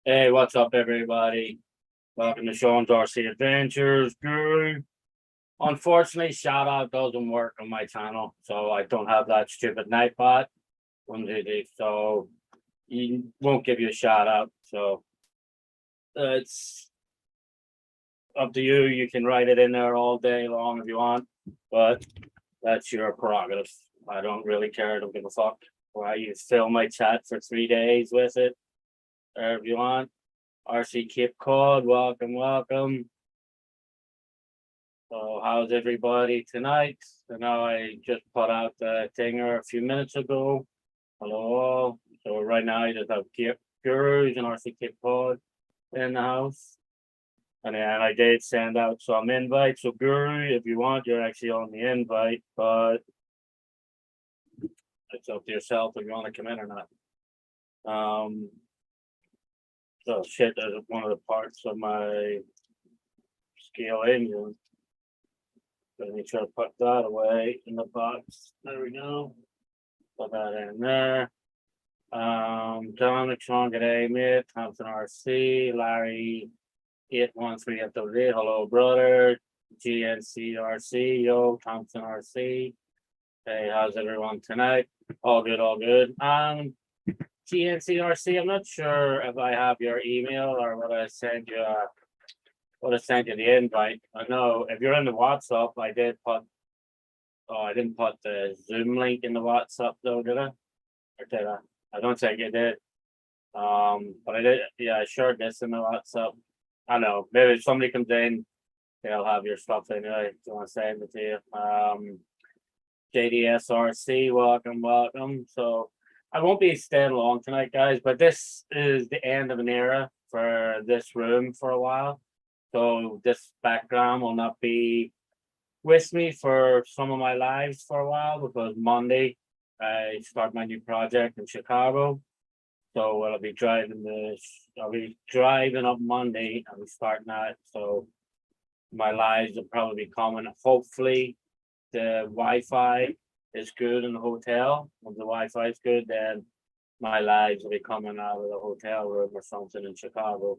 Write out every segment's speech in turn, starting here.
Hey, what's up, everybody? Welcome to Sean's RC Adventures, Guru. Unfortunately, shout out doesn't work on my channel, so I don't have that stupid nightbot. So he won't give you a shout out. So it's up to you. You can write it in there all day long if you want, but that's your prerogative. I don't really care. I don't give a fuck. Why you fill my chat for 3 days with it, or if you want. RC Cape Cod, welcome, welcome. So how's everybody tonight? So now I just put out the thinger a few minutes ago. Hello. So right now I just have Gurus and RC Cape Pod in the house. And then I did send out some invites. So Guru, if you want, you're actually on the invite, but it's up to yourself if you want to come in or not. So shit, there's one of the parts of my scale engine. Let me try to put that away in the box. There we go. Put that in there. Dominic Sean, g'day, mate. Thompson RC, Larry 813 FWD. Hello, brother. GNC RC, yo, Thompson RC. Hey, how's everyone tonight? All good, all good. GNC RC, I'm not sure if I have your email or what I sent you. What I sent you the invite. I know if you're in the WhatsApp, I did put. Oh, I didn't put the Zoom link in the WhatsApp though, did I? Or did I? I don't think I did. But I did. Yeah, I shared this in the WhatsApp. I know. Maybe if somebody comes in, they'll have your stuff anyway. If you want to send it to you. JDSRC, welcome, welcome. So I won't be staying long tonight, guys. But this is the end of an era for this room for a while. So this background will not be with me for some of my lives for a while because Monday I start my new project in Chicago. So I'll be driving up Monday. I'll be starting that. So my lives will probably be coming. Hopefully the Wi-Fi is good in the hotel. If the Wi-Fi is good, then my lives will be coming out of the hotel room or something in Chicago.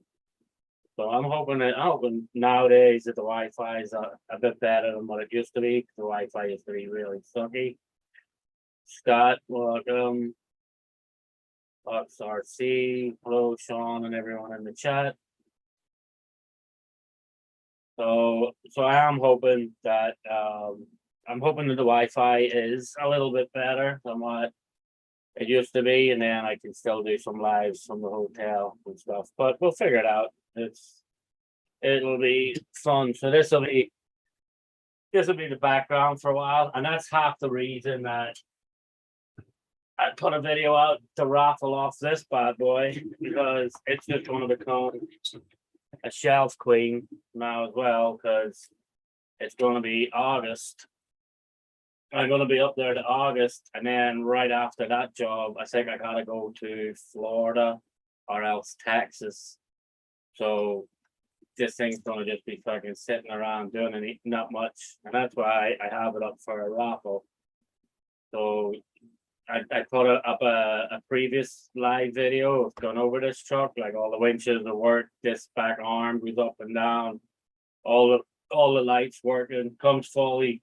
So I'm hoping nowadays that the Wi-Fi is a bit better than what it used to be. The Wi-Fi used to be really sucky. Scott, welcome. RC, hello, Sean, and everyone in the chat. So I am hoping that the Wi-Fi is a little bit better than what it used to be, and then I can still do some lives from the hotel and stuff. But we'll figure it out. It'll be fun. So this will be the background for a while, and that's half the reason that I put a video out to raffle off this bad boy, because it's just going to become a shelf queen now as well, because it's going to be August. I'm going to be up there to August, and then right after that job, I think I gotta go to Florida or else Texas. So this thing's gonna just be fucking sitting around doing and eating not much, and that's why I have it up for a raffle. So I put up a previous live video of going over this truck, like all the winches that work, this back arm goes up and down, all the lights working, comes fully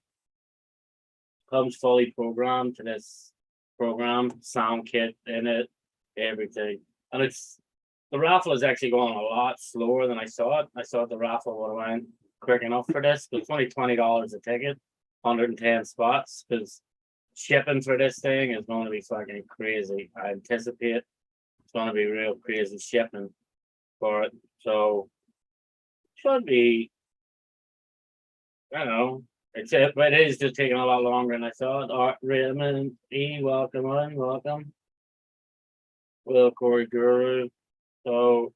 programmed to this program, sound kit in it, everything. And the raffle is actually going a lot slower than I thought. I thought the raffle would have went quick enough for this. It's only $20 a ticket, 110 spots, because shipping for this thing is going to be fucking crazy. I anticipate it's going to be real crazy shipping for it. So should be, I don't know. But it is just taking a lot longer than I thought. Raymond E, welcome on, welcome. Will Corey Guru. So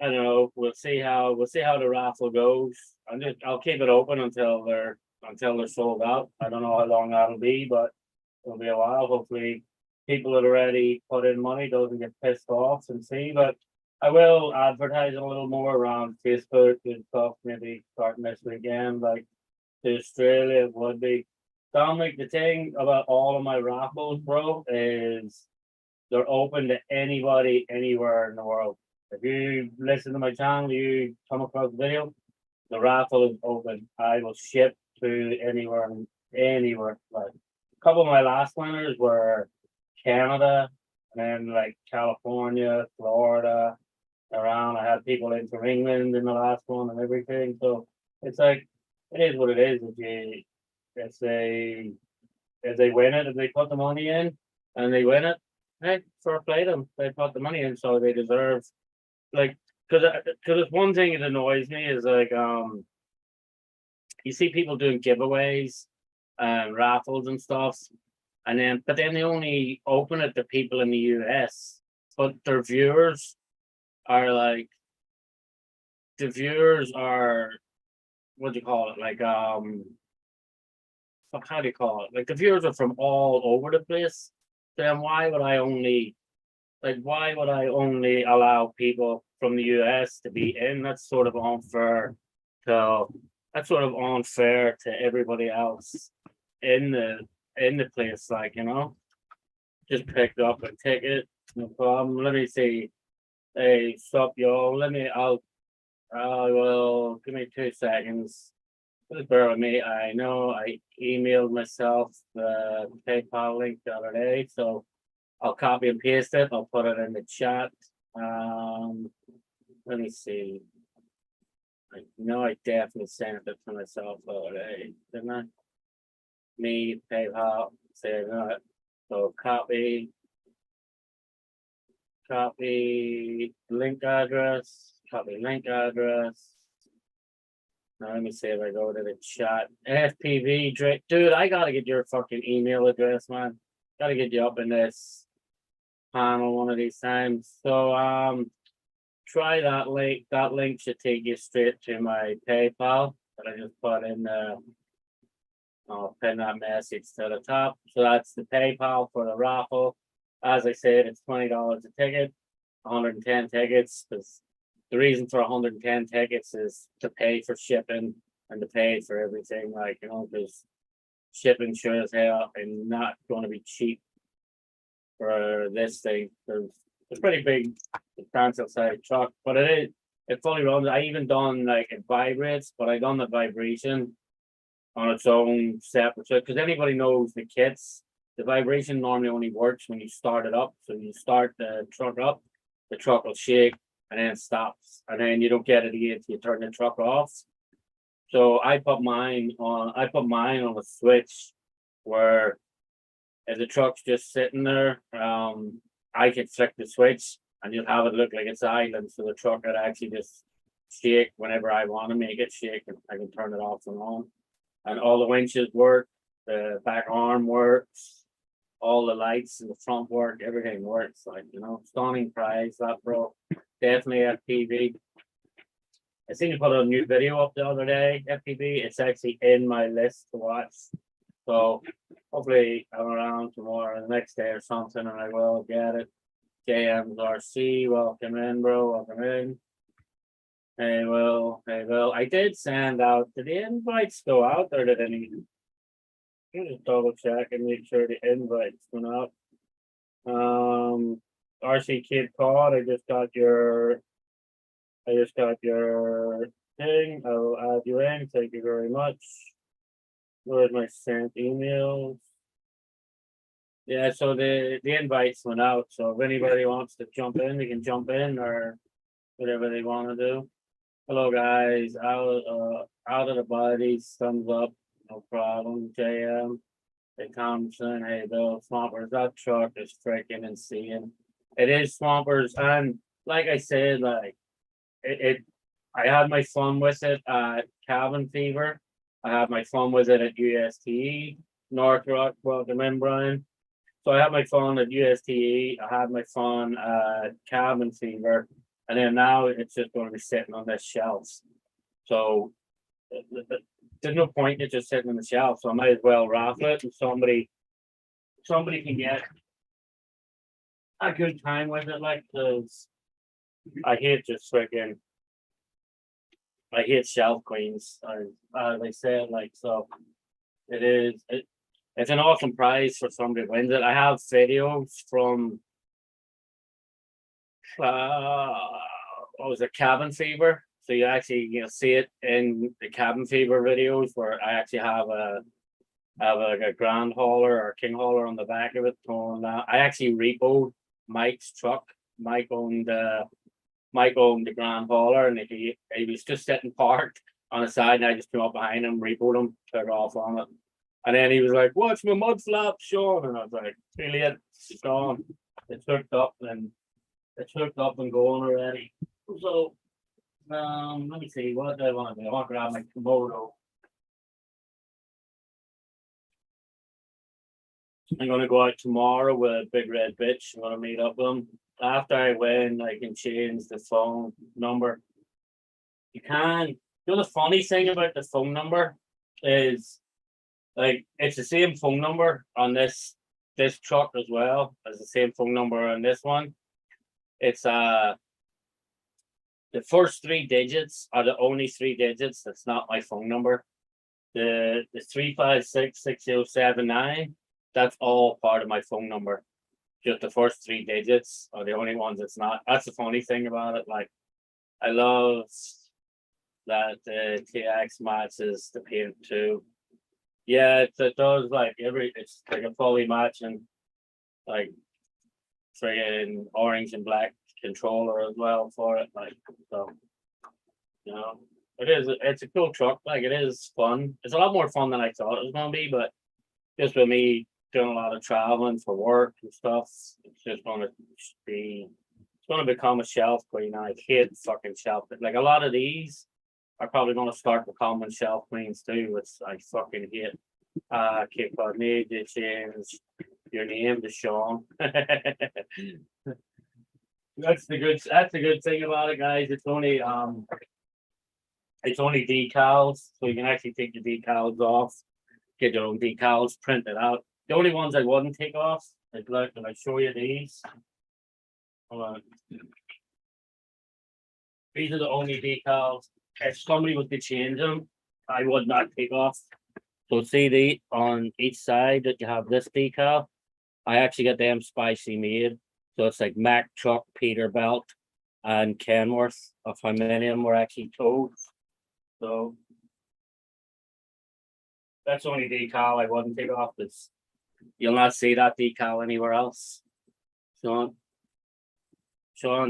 I don't know. We'll see how the raffle goes. I'll keep it open until they're sold out. I don't know how long that'll be, but it'll be a while. Hopefully people that already put in money doesn't get pissed off and see. But I will advertise a little more around Facebook and stuff, maybe starting this weekend, like to Australia would be. Dominic, the thing about all of my raffles, bro, is They're open to anybody, anywhere in the world. If you listen to my channel, you come across the video, the raffle is open. I will ship to anywhere, anywhere. Like a couple of my last winners were Canada, and then like California, Florida, around. I had people in from England in the last one and everything. So it's like it is what it is. If they if they win it, if they put the money in and they win it, hey, fair play them. They put the money in, so they deserve. Like, because it's one thing that annoys me is like you see people doing giveaways and raffles and stuff, and then they only open it to people in the US, but their viewers are like the viewers are what do you call it? Like how do you call it? Like the viewers are from all over the place. Then why would I only allow people from the US to be in? That's sort of unfair to that's sort of unfair to everybody else in the place, like just picked up a ticket, no problem. Let me see. Hey, stop y'all. I will give me 2 seconds. Just bear with me. I know I emailed myself the PayPal link the other day, so I'll copy and paste it. I'll put it in the chat. Let me see. I know I definitely sent it to myself the other day, didn't I? Me, PayPal, say that. So copy link address, copy link address. Now let me see if I go to the chat. FPV, dude, I gotta get your fucking email address, man. Gotta get you up in this panel one of these times. So try that link. That link should take you straight to my PayPal that I just put in the I'll pin that message to the top. So that's the PayPal for the raffle. As I said, it's $20 a ticket, 110 tickets, because the reason for 110 tickets is to pay for shipping and to pay for everything, like, because shipping sure as hell and not going to be cheap for this thing. There's it's pretty big substantial size truck, but it fully runs. I even done like it vibrates, but I done the vibration on its own separate. So because anybody knows the kits, the vibration normally only works when you start it up. So you start the truck up, the truck will shake and then it stops, and then you don't get it again until you turn the truck off. So I put mine on a switch where if the truck's just sitting there, I can flick the switch and you'll have it look like it's idling. So the truck would actually just shake whenever I want to make it shake, and I can turn it off and on. And all the winches work, the back arm works, all the lights in the front work, everything works. Like, stunning prize, that bro. Definitely FPV. I seen you put a new video up the other day, FPV. It's actually in my list to watch. So hopefully I'm around tomorrow, the next day or something, and I will get it. JM's RC, welcome in, bro. Welcome in. Hey, Will. I did send out. Did the invites go out, or did any? Just double check and make sure the invites went out. RC Kid Pod. I just got your thing. I will add you in. Thank you very much. Where's my sent emails? Yeah, so the invites went out. So if anybody wants to jump in, they can jump in or whatever they want to do. Hello guys, out of the bodies, thumbs up, no problem. JM, they Thompson, hey Bill, Swampers, that truck is freaking insane. It is Swampers, and like I said, like I had my fun with it at Cabin Fever. I had my fun with it at USTE, North Rock, welcome in, Brian. So I had my fun at USTE, I had my fun at Cabin Fever, and then now it's just going to be sitting on this shelf. So there's no point in it just sitting on the shelf. So I might as well raffle it, and somebody can get a good time with it. Like, cause I hate shelf queens. As I said, like, so it's an awesome prize for somebody who wins it. I have videos from what was it, cabin fever. So you actually see it in the cabin fever videos where I actually have like a grand hauler or king hauler on the back of it towing that. I actually repoed Mike's truck. Mike owned the grand hauler, and he was just sitting parked on the side, and I just came up behind him, repoed him, took off on it. And then he was like, "Watch my mud flap, Sean." And I was like, "Brilliant, it's gone. It's hooked up and going already." So let me see, what do I want to do? I want to grab my Komodo. I'm gonna go out tomorrow with a big red bitch. I'm gonna meet up with him. After I win, I can change the phone number. You can. The funny thing about the phone number is, like, it's the same phone number on this truck as well as the same phone number on this one. It's the first 3 digits are the only 3 digits that's not my phone number. The 3566079, that's all part of my phone number. Just the first 3 digits are the only ones it's not. That's the funny thing about it. Like, I love that the TX matches the paint too. Yeah, it does. Like it's like a fully matching, like, friggin' orange and black controller as well for it. Like, so, it's a cool truck. Like, it is fun. It's a lot more fun than I thought it was gonna be, but just with me doing a lot of traveling for work and stuff, it's just gonna become a shelf queen. I hate fucking shelf. Like, a lot of these are probably gonna start becoming shelf queens too, which I fucking hate. Keep on need to change your name to Sean. That's the good thing about it, guys. It's only decals, so you can actually take the decals off, get your own decals, print it out. The only ones I wouldn't take off, like, look, when I show you these. Hold on. These are the only decals. If somebody was to change them, I would not take off. So see on each side that you have this decal, I actually get them spicy made. So it's like Mack Truck, Peterbilt, and Kenworth of how many of them were actually towed. So that's the only decal I wouldn't take off. Because you'll not see that decal anywhere else. Sean,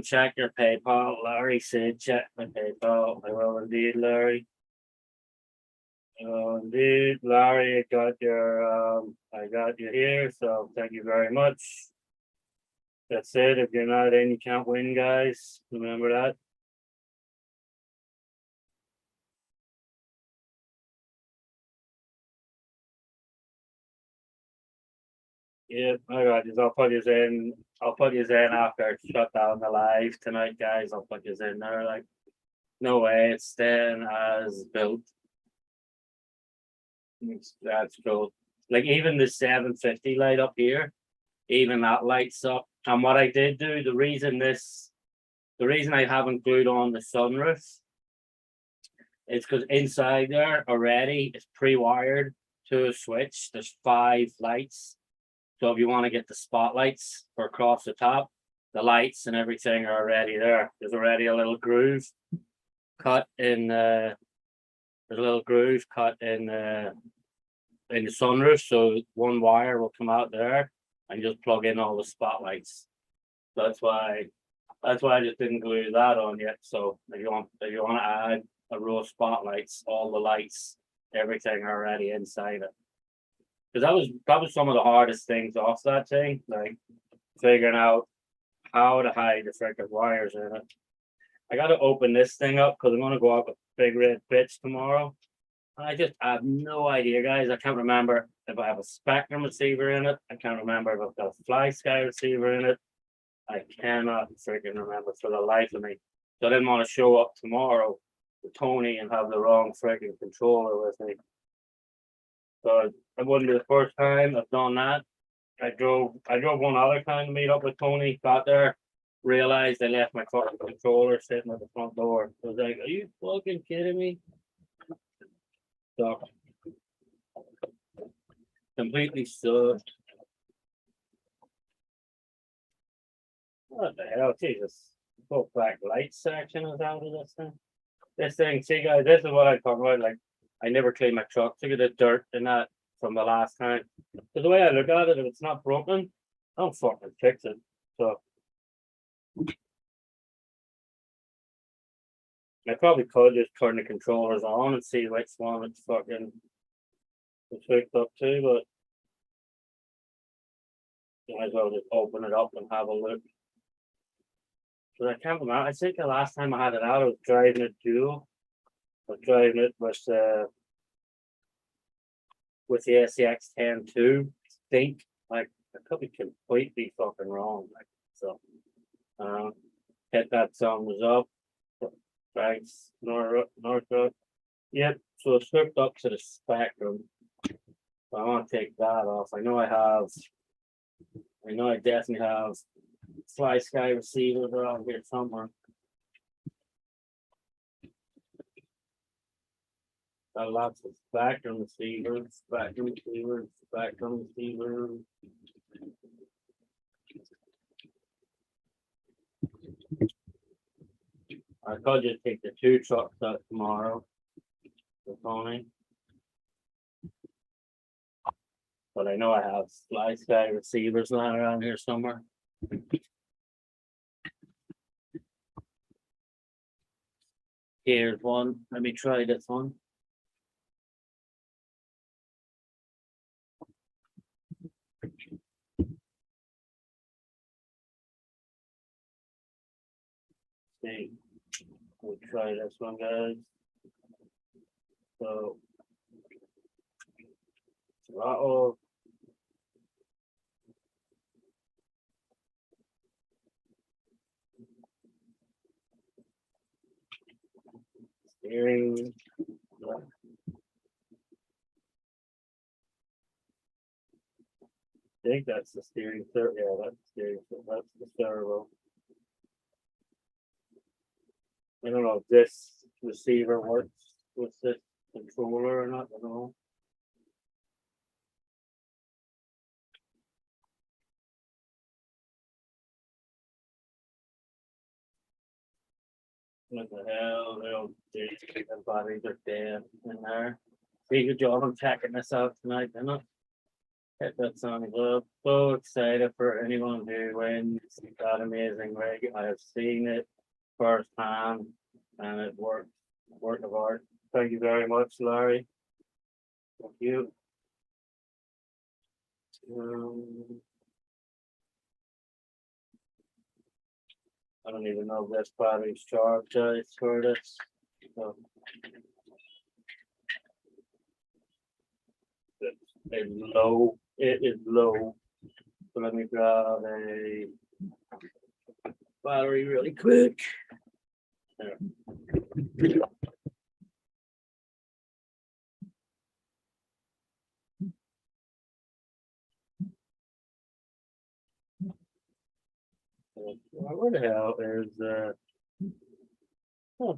check your PayPal. Larry said check my PayPal. I will indeed, Larry. Indeed, Larry, I got you here, so thank you very much. That's it. If you're not in, you can't win, guys. Remember that. Yeah, all right. I'll put you in. I'll put you in after I shut down the live tonight, guys. I'll put you in there. Like, no way, it's staying as built. That's cool. Like, even the 750 light up here, even that lights up. And what I did do, the reason I haven't glued on the sunroof is because inside there already it's pre-wired to a switch. There's 5 lights. So if you want to get the spotlights for across the top, the lights and everything are already there. There's already a little groove cut in the sunroof, so one wire will come out there and just plug in all the spotlights. That's why I just didn't glue that on yet. So if you want to add a row of spotlights, all the lights, everything already inside it. Because that was some of the hardest things off that thing, like figuring out how to hide the freaking wires in it. I got to open this thing up because I'm going to go up with big red bitch tomorrow. I have no idea, guys. I can't remember if I have a Spectrum receiver in it. I can't remember if I've got a Fly Sky receiver in it. I cannot freaking remember for the life of me. So I didn't want to show up tomorrow to Tony and have the wrong freaking controller with me. So it wouldn't be the first time I've done that. I drove one other time to meet up with Tony, got there, realized I left my fucking controller sitting at the front door. I was like, are you fucking kidding me? So completely stuffed. What the hell, Jesus? Full black light section is out of this thing. This thing, see guys, this is what I talk about. Like, I never clean my truck. Look at the dirt in that from the last time. But the way I look at it, if it's not broken, I don't fucking fix it. So I probably could just turn the controllers on and see which one it's fucking hooked up to, but you might as well just open it up and have a look. But I can't remember. I think the last time I had it out, I was driving it dual. I was driving it with the SEX 10 too. I think like I could be completely fucking wrong. Like so, hit that thumbs up. Thanks, North. Yep. So it's hooked up to the Spectrum. So I want to take that off. I know I definitely have Fly Sky receivers around here somewhere. Got lots of Spectrum receivers. I could just take the two trucks out tomorrow for Tony. But I know I have Fly Sky receivers lying around here somewhere. Here's one. Let me try this one. See, we'll try this one, guys. So, throttle. Steering. I think that's the steering. Yeah, that's the steering. That's the servo. I don't know if this receiver works with this controller or not. I don't know. What the hell? The batteries are dead in there. See, good job. I'm checking this out tonight, didn't I? Hit that song up. So excited for anyone who wins that amazing rig. I have seen it firsthand and it works. Work of art. Thank you very much, Larry. Thank you. I don't even know if this battery's charged for this. So, it's low. It is low. So let me grab a battery really quick. There. Where the hell is huh.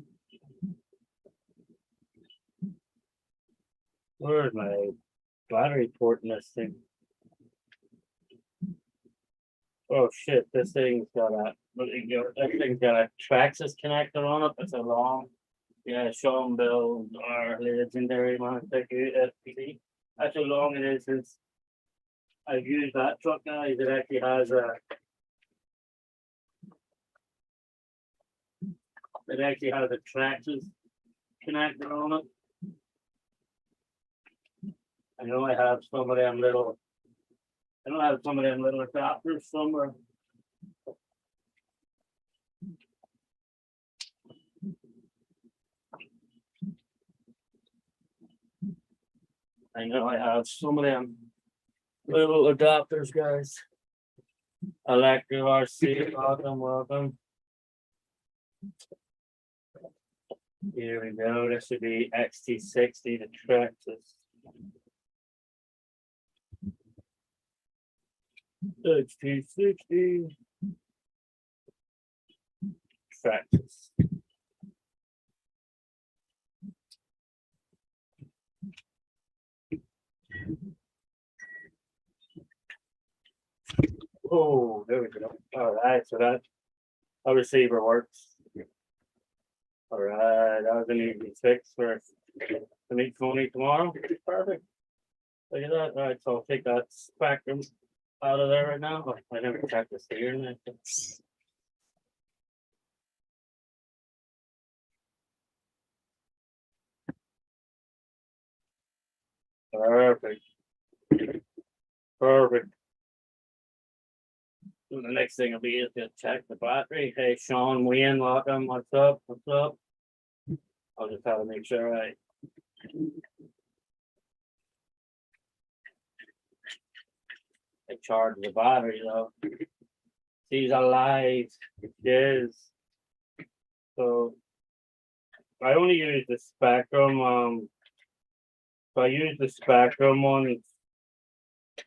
Where's my battery port in this thing? Oh shit, this thing's got a Traxxas connector on it. It's a long, yeah, Sean Bill, our legendary man, thank you, SPD. That's how long it is since I've used that truck, guys. It actually has a Traxxas connector on it. I know I have some of them little adapters somewhere. I know I have some of them little adapters, guys. Electric RC, welcome. Here we go. This should be XT60 to Traxxas. XT60 Traxxas. Oh, there we go. All right, so that our receiver works. All right, that was an easy fix for to meet Tony tomorrow. Perfect. Look at that. All right, so I'll take that spectrum out of there right now. Oh, I never checked the steering. Perfect. Perfect. So the next thing will be is to check the battery. Hey, Sean, Wayne, welcome. What's up? What's up? I'll just have to make sure I charge the battery though. She's alive. Yes. So I only use the Spectrum. So I use the Spectrum one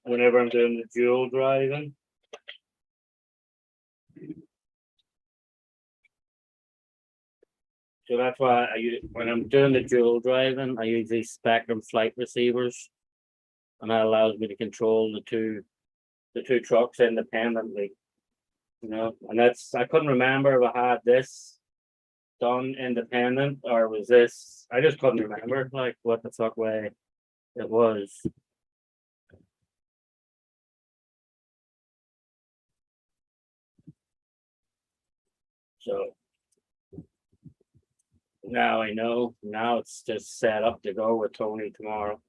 whenever I'm doing the dual driving. So that's why I use when I'm doing the dual driving, I use these Spectrum flight receivers, and that allows me to control the two trucks independently. You know, and that's I couldn't remember if I had this done independent or was this. I just couldn't remember like what the fuck way it was. So now I know. Now it's just set up to go with Tony tomorrow.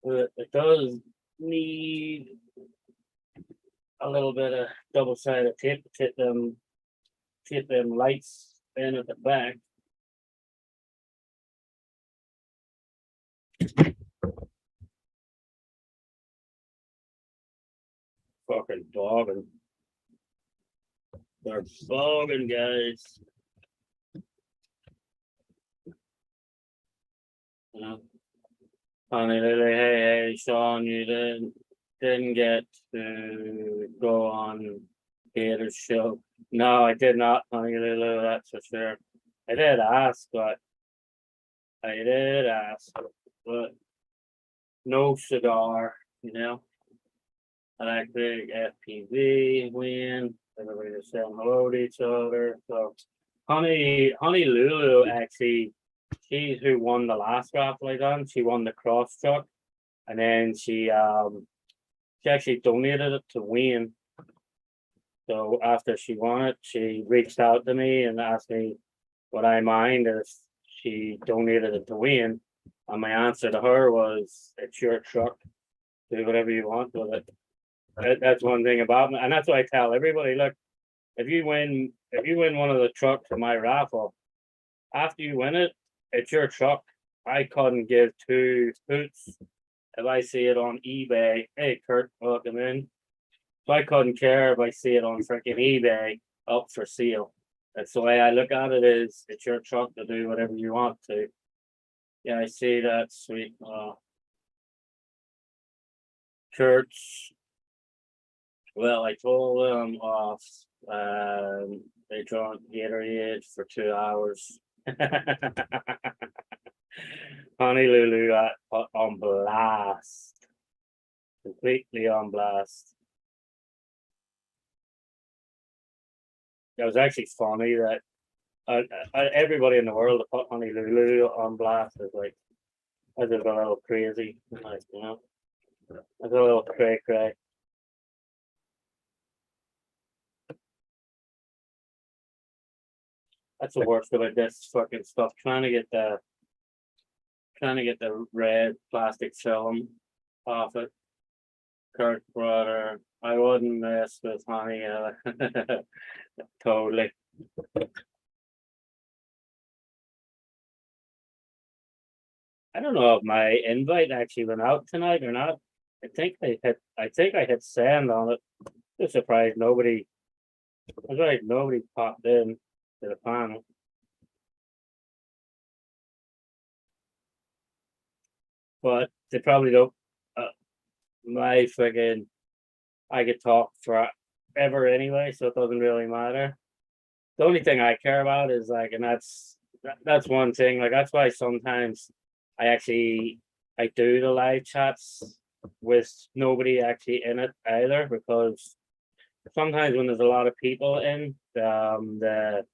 It does need a little bit of double-sided tape to fit them lights in at the back. Fucking dogging. They're bogging, guys. You know, honey, hey, Sean, you didn't get to go on Gator's show. No, I did not, honey, that's for sure. I did ask, but no cigar, you know. Electric, FPV, win. Everybody just saying hello to each other. So Honey Lulu actually, she's who won the last raffle I done. She won the cross truck, and then she actually donated it to Wayne. So after she won it, she reached out to me and asked me would I mind if she donated it to Wayne. And my answer to her was, "It's your truck. Do whatever you want with it." That's one thing about me, and that's what I tell everybody. Look, if you win one of the trucks in my raffle, after you win it, it's your truck. I couldn't give two hoots if I see it on eBay. Hey, Kurt, welcome in. So I couldn't care if I see it on freaking eBay up for sale. That's the way I look at it. Is it's your truck to do whatever you want to. Yeah, I see that. Sweet. Kurt's. Well, I told them off. They drank Gatorade for 2 hours. Honolulu got put on blast, completely on blast. It was actually funny that everybody in the world to put Honolulu on blast is like, I just a little crazy, like, you know, it's a little cray cray. That's the worst about this fucking stuff. Trying to get the red plastic film off it. Kurt brother, I wouldn't mess with honey. Totally. I don't know if my invite actually went out tonight or not. I think I hit send on it. Just surprised nobody. I was right, nobody popped in to the panel. But they probably don't. My friggin' I could talk forever anyway, so it doesn't really matter. The only thing I care about is like, and that's one thing. Like that's why sometimes I do the live chats with nobody actually in it either, because sometimes when there's a lot of people in, the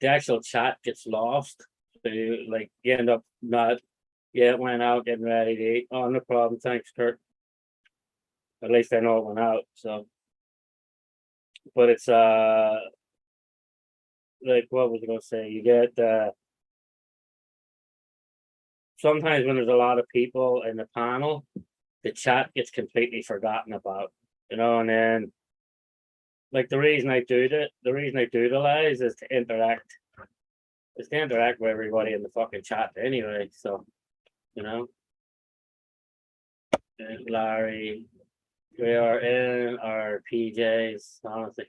actual chat gets lost. So you end up not went out getting ready to eat. Oh, no problem. Thanks, Kurt. At least I know it went out. So, but it's like what was I gonna say? You get sometimes when there's a lot of people in the panel, the chat gets completely forgotten about, and then like the reason I do the lives is to interact with everybody in the fucking chat anyway. So, you know, Larry, we are in our PJs, honestly.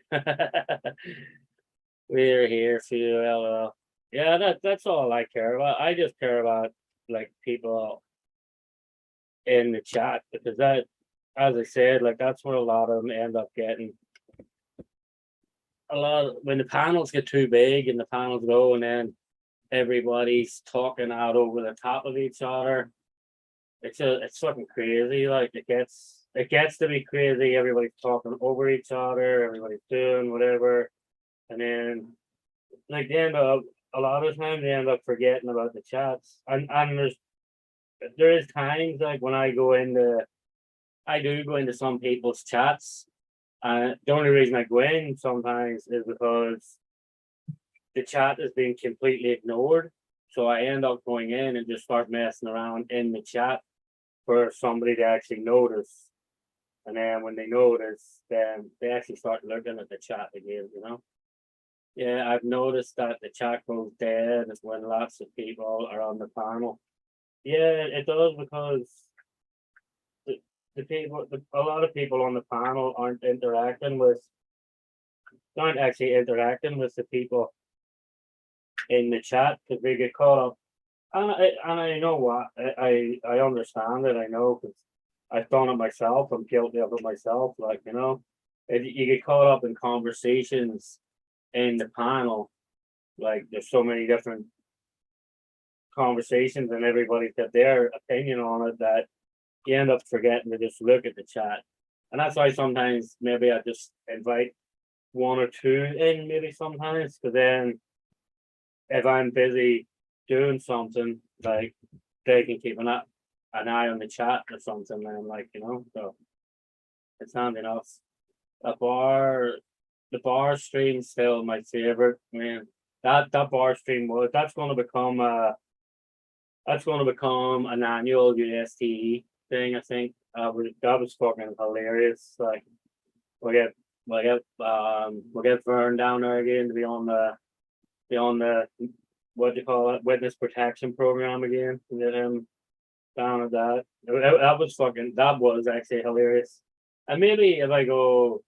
We're here for you, LOL. Yeah, that's all I care about. I just care about like people in the chat, because that, as I said, like that's where a lot of them end up getting a lot when the panels get too big and the panels go, and then everybody's talking out over the top of each other. It's fucking crazy. Like it gets to be crazy. Everybody's talking over each other. Everybody's doing whatever, and then like they end up a lot of times they end up forgetting about the chats. And there is times like when I do go into some people's chats. The only reason I go in sometimes is because the chat is being completely ignored. So I end up going in and just start messing around in the chat for somebody to actually notice. And then when they notice, then they actually start looking at the chat again. Yeah, I've noticed that the chat goes dead when lots of people are on the panel. Yeah, it does, because a lot of people on the panel aren't actually interacting with the people in the chat, because they get caught up. And I know what I understand it. I know, because I've done it myself. I'm guilty of it myself. Like, you get caught up in conversations in the panel. Like there's so many different conversations and everybody's got their opinion on it, that you end up forgetting to just look at the chat. And that's why sometimes maybe I just invite one or two in, maybe sometimes, because then if I'm busy doing something, like they can keep an eye on the chat or something, and like, so it's handy enough. A bar The bar stream's still my favorite. Man, that bar stream that's gonna become an annual UST thing, I think. That was fucking hilarious. Like we'll get Vern down there again to be on the what do you call it, witness protection program again, and get him down at that. That was actually hilarious. And maybe if I go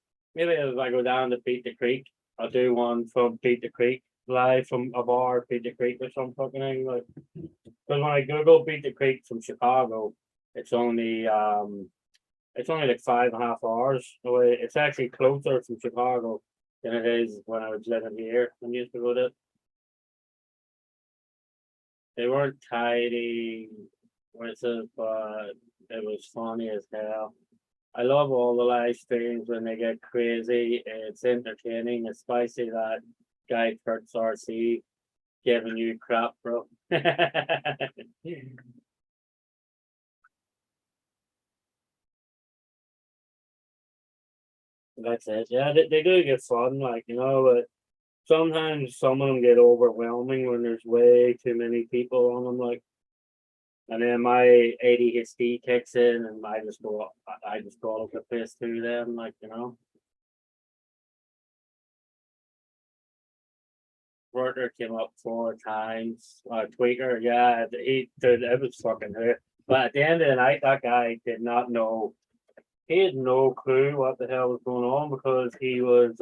down to Beat the Creek, I'll do one from Beat the Creek, live from a bar, Beat the Creek or some fucking thing. Like, because when I Google Beat the Creek from Chicago, it's only like 5.5 hours away. It's actually closer from Chicago than it is when I was living here and used to go to. They weren't tidy, but it was funny as hell. I love all the live streams when they get crazy. It's entertaining, especially that guy Kurt's RC giving you crap, bro. That's it. Yeah, they do get fun, like, but sometimes some of them get overwhelming when there's way too many people on them, like, and then my ADHD kicks in, and I just go up the piss through them, like, Worker came up 4 times. Tweaker, yeah, dude, it was fucking hurt. But at the end of the night, that guy did not know. He had no clue what the hell was going on, because he was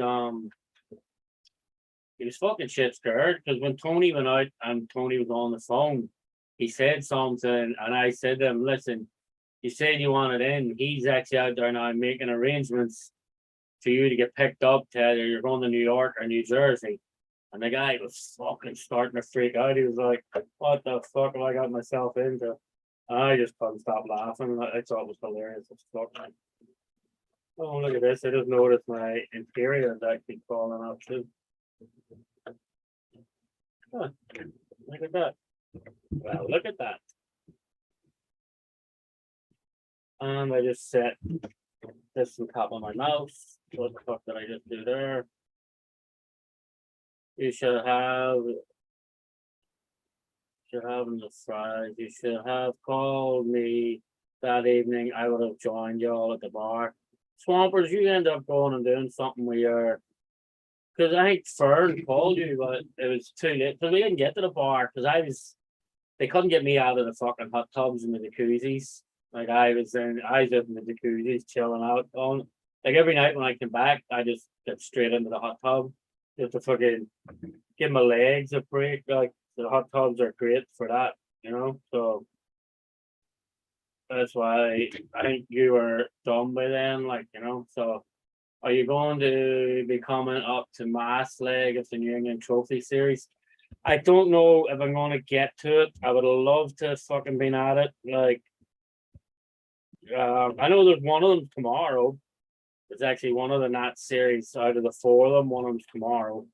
fucking shit scared. Because when Tony went out and Tony was on the phone, he said something, and I said to him, "Listen, you said you wanted in. He's actually out there now making arrangements for you to get picked up to either you're going to New York or New Jersey." And the guy was fucking starting to freak out. He was like, "What the fuck have I got myself into?" I just couldn't stop laughing. I thought it was hilarious as fuck. Oh, look at this. I just noticed my interior is actually falling out too. Huh, look at that. Well, look at that. I just set this on top of my mouse. What the fuck did I just do there? You should have in the fries. You should have called me that evening. I would have joined y'all at the bar. Swampers, you end up going and doing something with your. Because I think Fern called you, but it was too late. Because we didn't get to the bar because they couldn't get me out of the fucking hot tubs and the jacuzzis. Like I was in the jacuzzis chilling out on. Like every night when I came back, I just get straight into the hot tub. Just to fucking give my legs a break. Like the hot tubs are great for that, you know. So that's why I think you were done by then, like, you know. So are you going to be coming up to Mass leg of the New England Trophy Series? I don't know if I'm gonna get to it. I would love to fucking been at it. Like I know there's one of them tomorrow. It's actually one of the Nat series out of the four of them, one of them's tomorrow.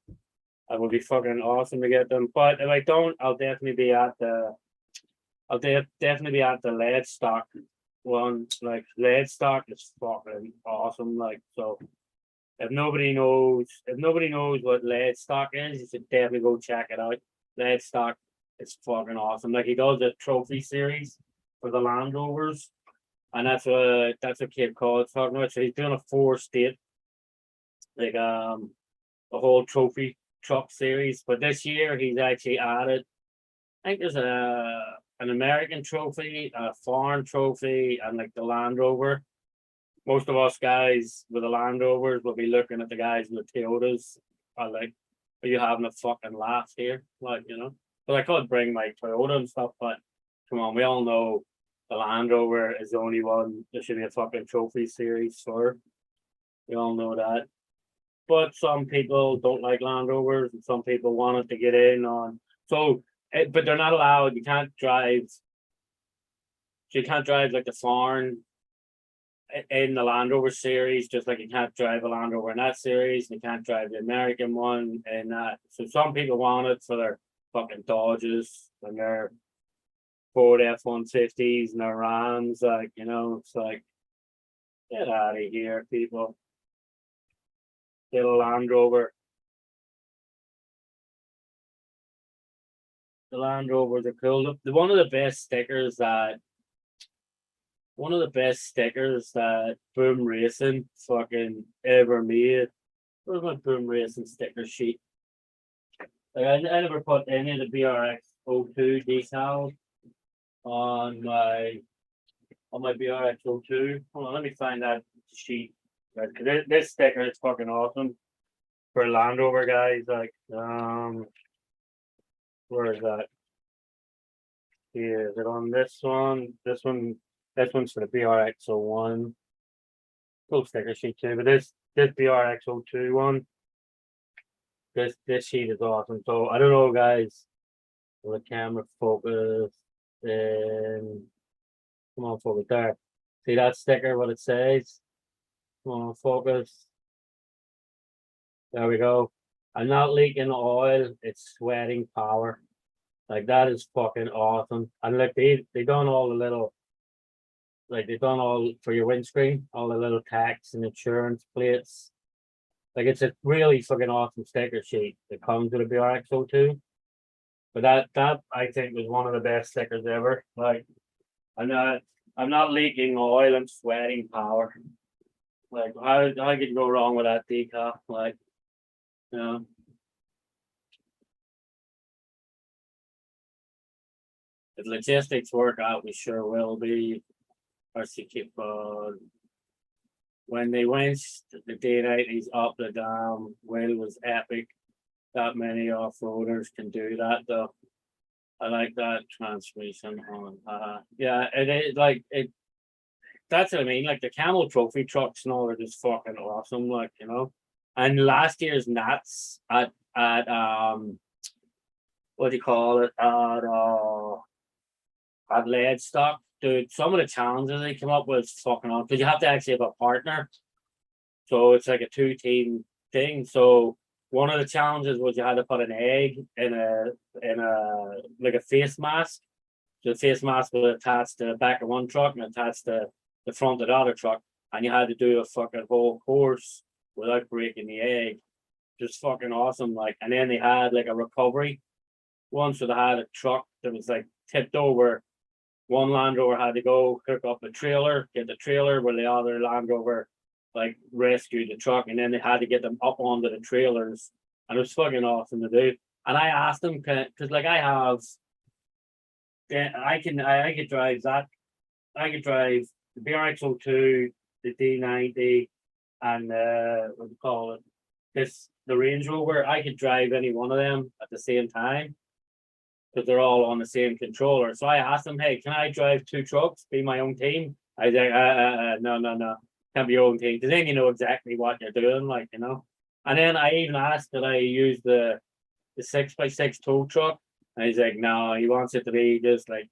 It would be fucking awesome to get them. But if I don't, I'll definitely be at the definitely be at the lead stock one. Like lead stock is fucking awesome. Like so if nobody knows what lead stock is, you should definitely go check it out. Lead stock is fucking awesome. Like he does a trophy series for the Land Rovers, and that's what Kid Cole's talking about. So he's doing a 4-state, like the whole trophy truck series. But this year he's actually added. I think there's an American trophy, a foreign trophy, and like the Land Rover. Most of us guys with the Land Rovers will be looking at the guys in the Toyotas. Like, are you having a fucking laugh here? Like, you know. But I could bring my Toyota and stuff, but come on, we all know the Land Rover is the only one there should be a fucking trophy series for. We all know that. But some people don't like Land Rovers and some people wanted to get in on so but they're not allowed, you can't drive like the foreign in the Land Rover series, just like you can't drive a Land Rover in that series, you can't drive the American one and that. So some people want it for their fucking Dodges and their Ford F-150s and their Rams, like, you know, it's like, get out of here, people. Get a Land Rover. The Land Rovers are cool. One of the best stickers that Boom Racing fucking ever made. Where's my Boom Racing sticker sheet? Like I never put any of the BRX 02 decals on my BRX 02. Hold on, let me find that sheet. Right, this sticker is fucking awesome for Land Rover guys. Like, where is that? Here, is it on this one? This one's for the BRX 01. Cool sticker sheet too, but this BRX 02 one, this sheet is awesome. So I don't know, guys. Will the camera focus? And come on, focus there. See that sticker? What it says? Come on, focus. There we go. I'm not leaking oil. It's sweating power. Like that is fucking awesome. And like they done all the little, like they've done all for your windscreen, all the little tax and insurance plates. Like it's a really fucking awesome sticker sheet that comes with a BRX 02. But that I think was one of the best stickers ever. Like I'm not leaking oil and sweating power. Like how could you go wrong with that decal? Like, you know. If logistics work out, we sure will be. keep when they went the day night, he's up the dam. Will was epic. That many off-roaders can do that though. I like that transmission on. Yeah, it is like it. That's what I mean. Like the Camel Trophy trucks and all are just fucking awesome. Like, you know. And last year's Nats at what do you call it? At at lead stock, dude. Some of the challenges they come up with is fucking on because you have to actually have a partner. So it's like a 2 team thing. So one of the challenges was you had to put an egg in a like a face mask. The face mask was attached to the back of one truck and attached to the front of the other truck, and you had to do a fucking whole course without breaking the egg. Just fucking awesome. Like, and then they had like a recovery one, so they had a truck that was like tipped over. One Land Rover had to go hook up the trailer, get the trailer, where the other Land Rover like rescued the truck, and then they had to get them up onto the trailers, and it was fucking awesome to do. And I asked them, because like I have, I could drive that, I could drive the BRX02, the D90, and what do you call it? The Range Rover. I could drive any one of them at the same time because they're all on the same controller. So I asked them, hey, can I drive 2 trucks, be my own team? I was like, no, can't be your own team. Because then you know exactly what you're doing, like, you know. And then I even asked that I use the 6x6 tow truck. And he's like, no, he wants it to be just like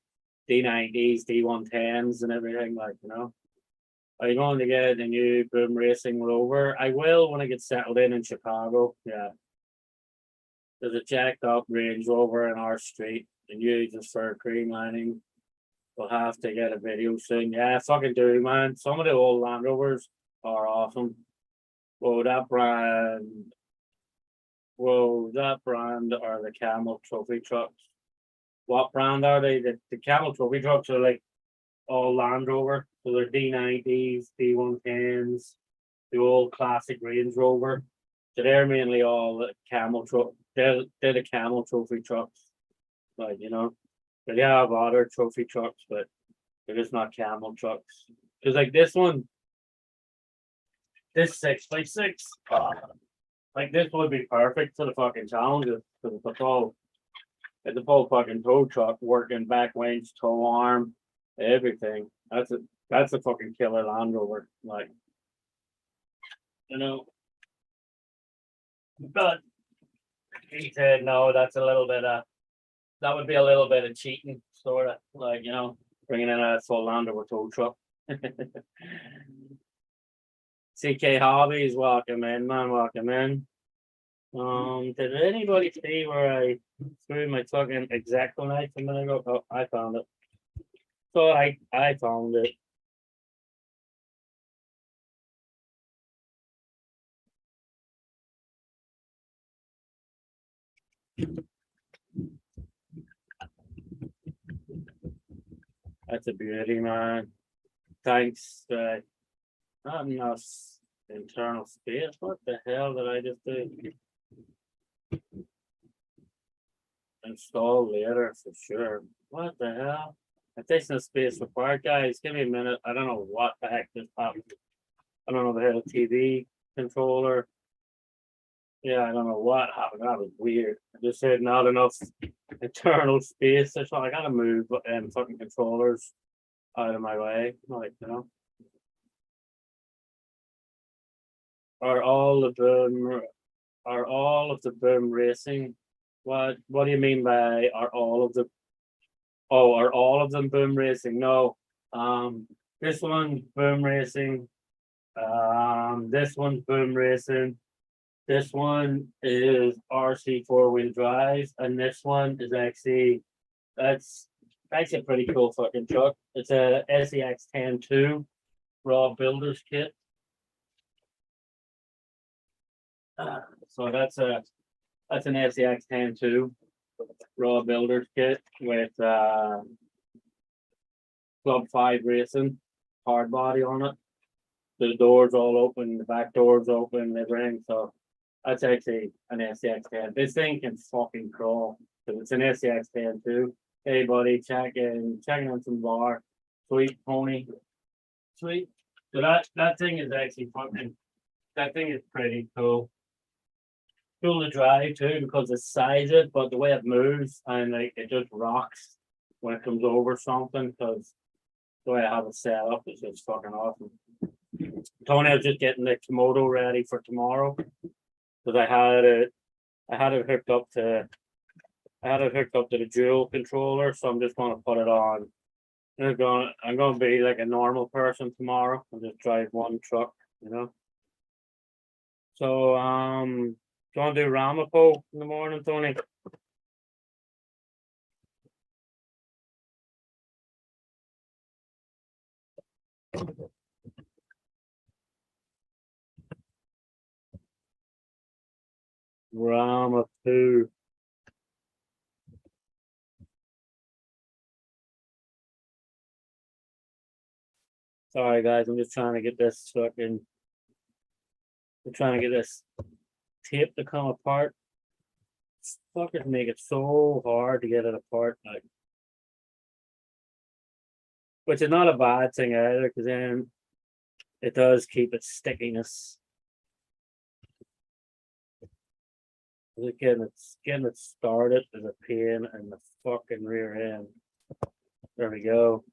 D90s, D110s and everything, like, you know. Are you going to get a new Boom Racing Rover? I will when I get settled in Chicago. Yeah. There's a jacked up Range Rover in our street and uses for cream lining. We'll have to get a video soon. Yeah, fucking do, man. Some of the old Land Rovers are awesome. Whoa, that brand are the Camel Trophy trucks. What brand are they? The Camel Trophy trucks are like all Land Rover. So they're D90s, D110s, the old classic Range Rover. So they're mainly all Camel truck. They're the Camel Trophy trucks. Like, you know, they have other trophy trucks, but they're just not Camel trucks. Because like this 6x6, like this would be perfect for the fucking challenges because it's a full fucking tow truck, working back winch, tow arm, everything. That's a fucking killer Land Rover, like, you know. But he said no, that would be a little bit of cheating, sort of, like, you know, bringing in a full Land Rover tow truck. CK Hobbies, welcome in, man, welcome in. Did anybody see where I threw my fucking Exacto knife a minute ago? Oh, I found it. So I found it. That's a beauty, man. Thanks. Not enough internal space. What the hell did I just do? Install later for sure. What the hell? Additional space required, guys. Give me a minute. I don't know what the heck just happened. I don't know if I had a TV controller. Yeah, I don't know what happened. That was weird. I just said not enough internal space. So I gotta move fucking controllers out of my way. Like, you know. Are all of the Boom Racing? What do you mean by are all of them Boom Racing? No. This one's Boom Racing. This one's Boom Racing. This one is RC 4-wheel drive, and this one is that's a pretty cool fucking truck. It's a SEX 10-2 raw builders kit. So that's an SEX 10-2 raw builders kit with Club 5 Racing hard body on it. The doors all open, the back doors open, everything. So that's actually an SEX 10. This thing can fucking crawl. So it's an SEX 10-2. Hey buddy, checking on some bar. Sweet pony. Sweet. So that thing is actually that thing is pretty cool. Cool to drive too because it's sized, but the way it moves and like it just rocks when it comes over something because the way I have it set up is just fucking awesome. Tony was just getting the Komodo ready for tomorrow because I had it hooked up to the dual controller, so I'm just going to put it on I'm gonna be like a normal person tomorrow and just drive one truck, you know. So do you want to do Ramapo in the morning, Tony? Ramapo. Sorry guys, I'm just trying to get this fucking. I'm trying to get this tape to come apart. Fuckers make it so hard to get it apart, like, which is not a bad thing either, because then it does keep its stickiness. Getting it started is a pain in the fucking rear end. There we go.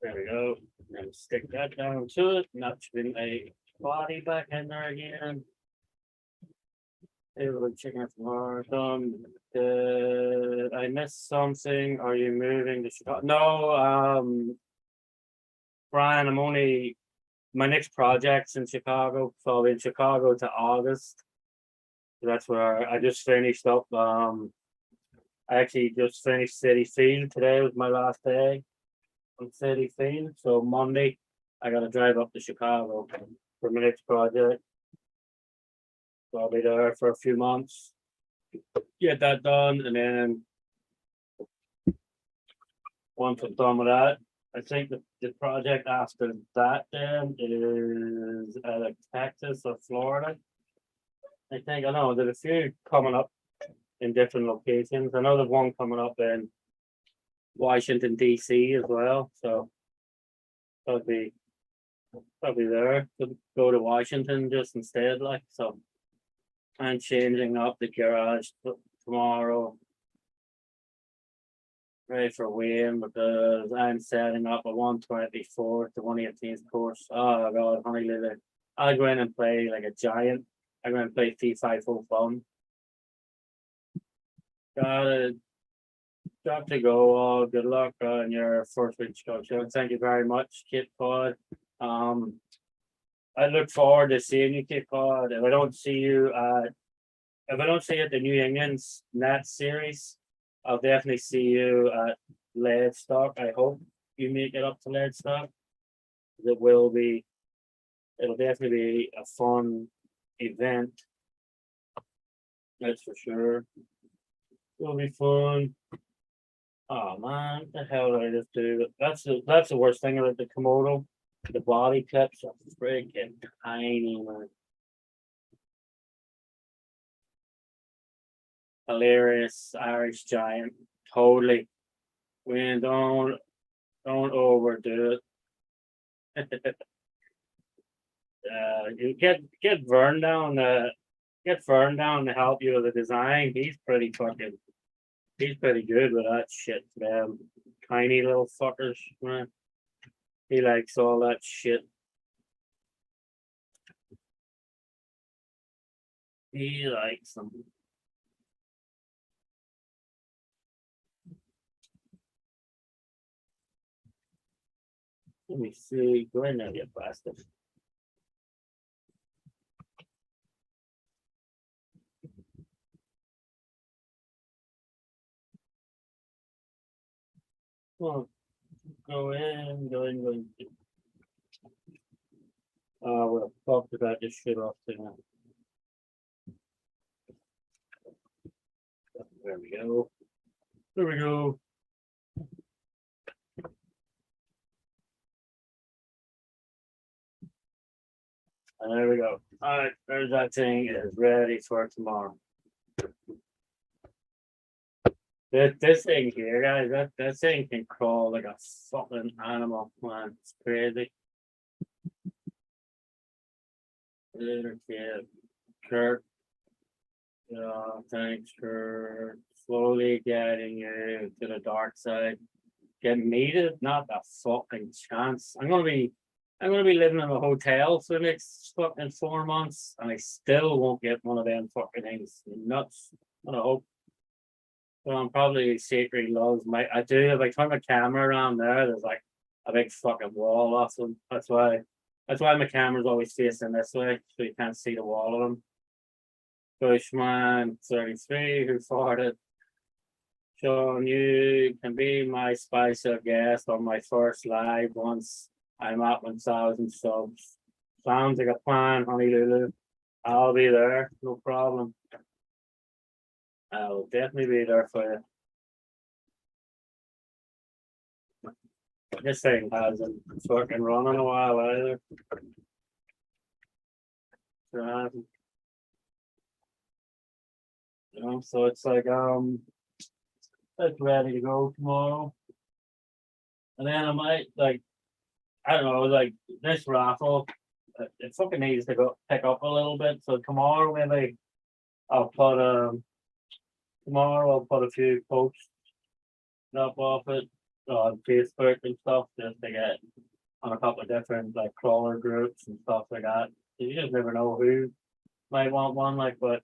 There we go. And stick that down to it. Not bring a body back in there again. Able to check out tomorrow. Did I miss something? Are you moving to Chicago? No, Brian, I'm only my next project's in Chicago, so I'll be in Chicago to August. That's where I just finished up. I actually just finished City Field today. Was my last day on City Field. So Monday, I got to drive up to Chicago for my next project. So I'll be there for a few months, get that done, and then once I'm done with that, I think the project after that then is like Texas or Florida. I think I know there's a few coming up in different locations. I know there's one coming up in Washington DC as well. So I'll be there to go to Washington just instead, like so. I'm changing up the garage tomorrow. Ready for Wayne because I'm setting up a 124th to 118th course. Oh god, honey live it. I'll go in and play like a giant. I'm gonna play T5 full fun. Got to go. Good luck on your first week show. Thank you very much, Kit Pod. I look forward to seeing you, Kit Pod. If I don't see you at the New England's Nat series, I'll definitely see you at Leadstock. I hope you make it up to Leadstock. It'll definitely be a fun event. That's for sure. It'll be fun. Oh man, what the hell did I just do? That's the worst thing about the Komodo. The body clips are freaking tiny, man. Hilarious Irish giant. Totally. We don't overdo it. You get Vern down to help you with the design. He's pretty good with that shit. Tiny little fuckers, man. He likes all that shit. He likes them. Let me see. Go in there, you bastard. Oh, go in. What the fuck did I just shit off to now? There we go. There we go. And there we go. All right, there's that thing. It is ready for tomorrow. This thing here, guys, that thing can crawl like a fucking animal, man. It's crazy. Little kid, Kurt. Thanks for slowly getting you to the dark side. Get needed? Not a fucking chance. I'm gonna be living in a hotel for the next fucking 4 months, and I still won't get one of them fucking things. Nuts. I hope. Well, I'm probably secretly loves my. I do. If I turn my camera around there, there's like a big fucking wall off them. That's why. That's why my camera's always facing this way, so you can't see the wall of them. Bushman 33, who farted. Sean, you can be my special guest on my first live once I'm at 1,000 subs. Sounds like a plan, honey Lulu. I'll be there, no problem. I'll definitely be there for you. This thing hasn't fucking run in a while either. So it's like it's ready to go tomorrow. And then I might like I don't know, like this raffle, it fucking needs to go pick up a little bit. So tomorrow maybe I'll put tomorrow I'll put a few posts up off it on Facebook and stuff just to get on a couple of different like crawler groups and stuff like that. You just never know who might want one, like, but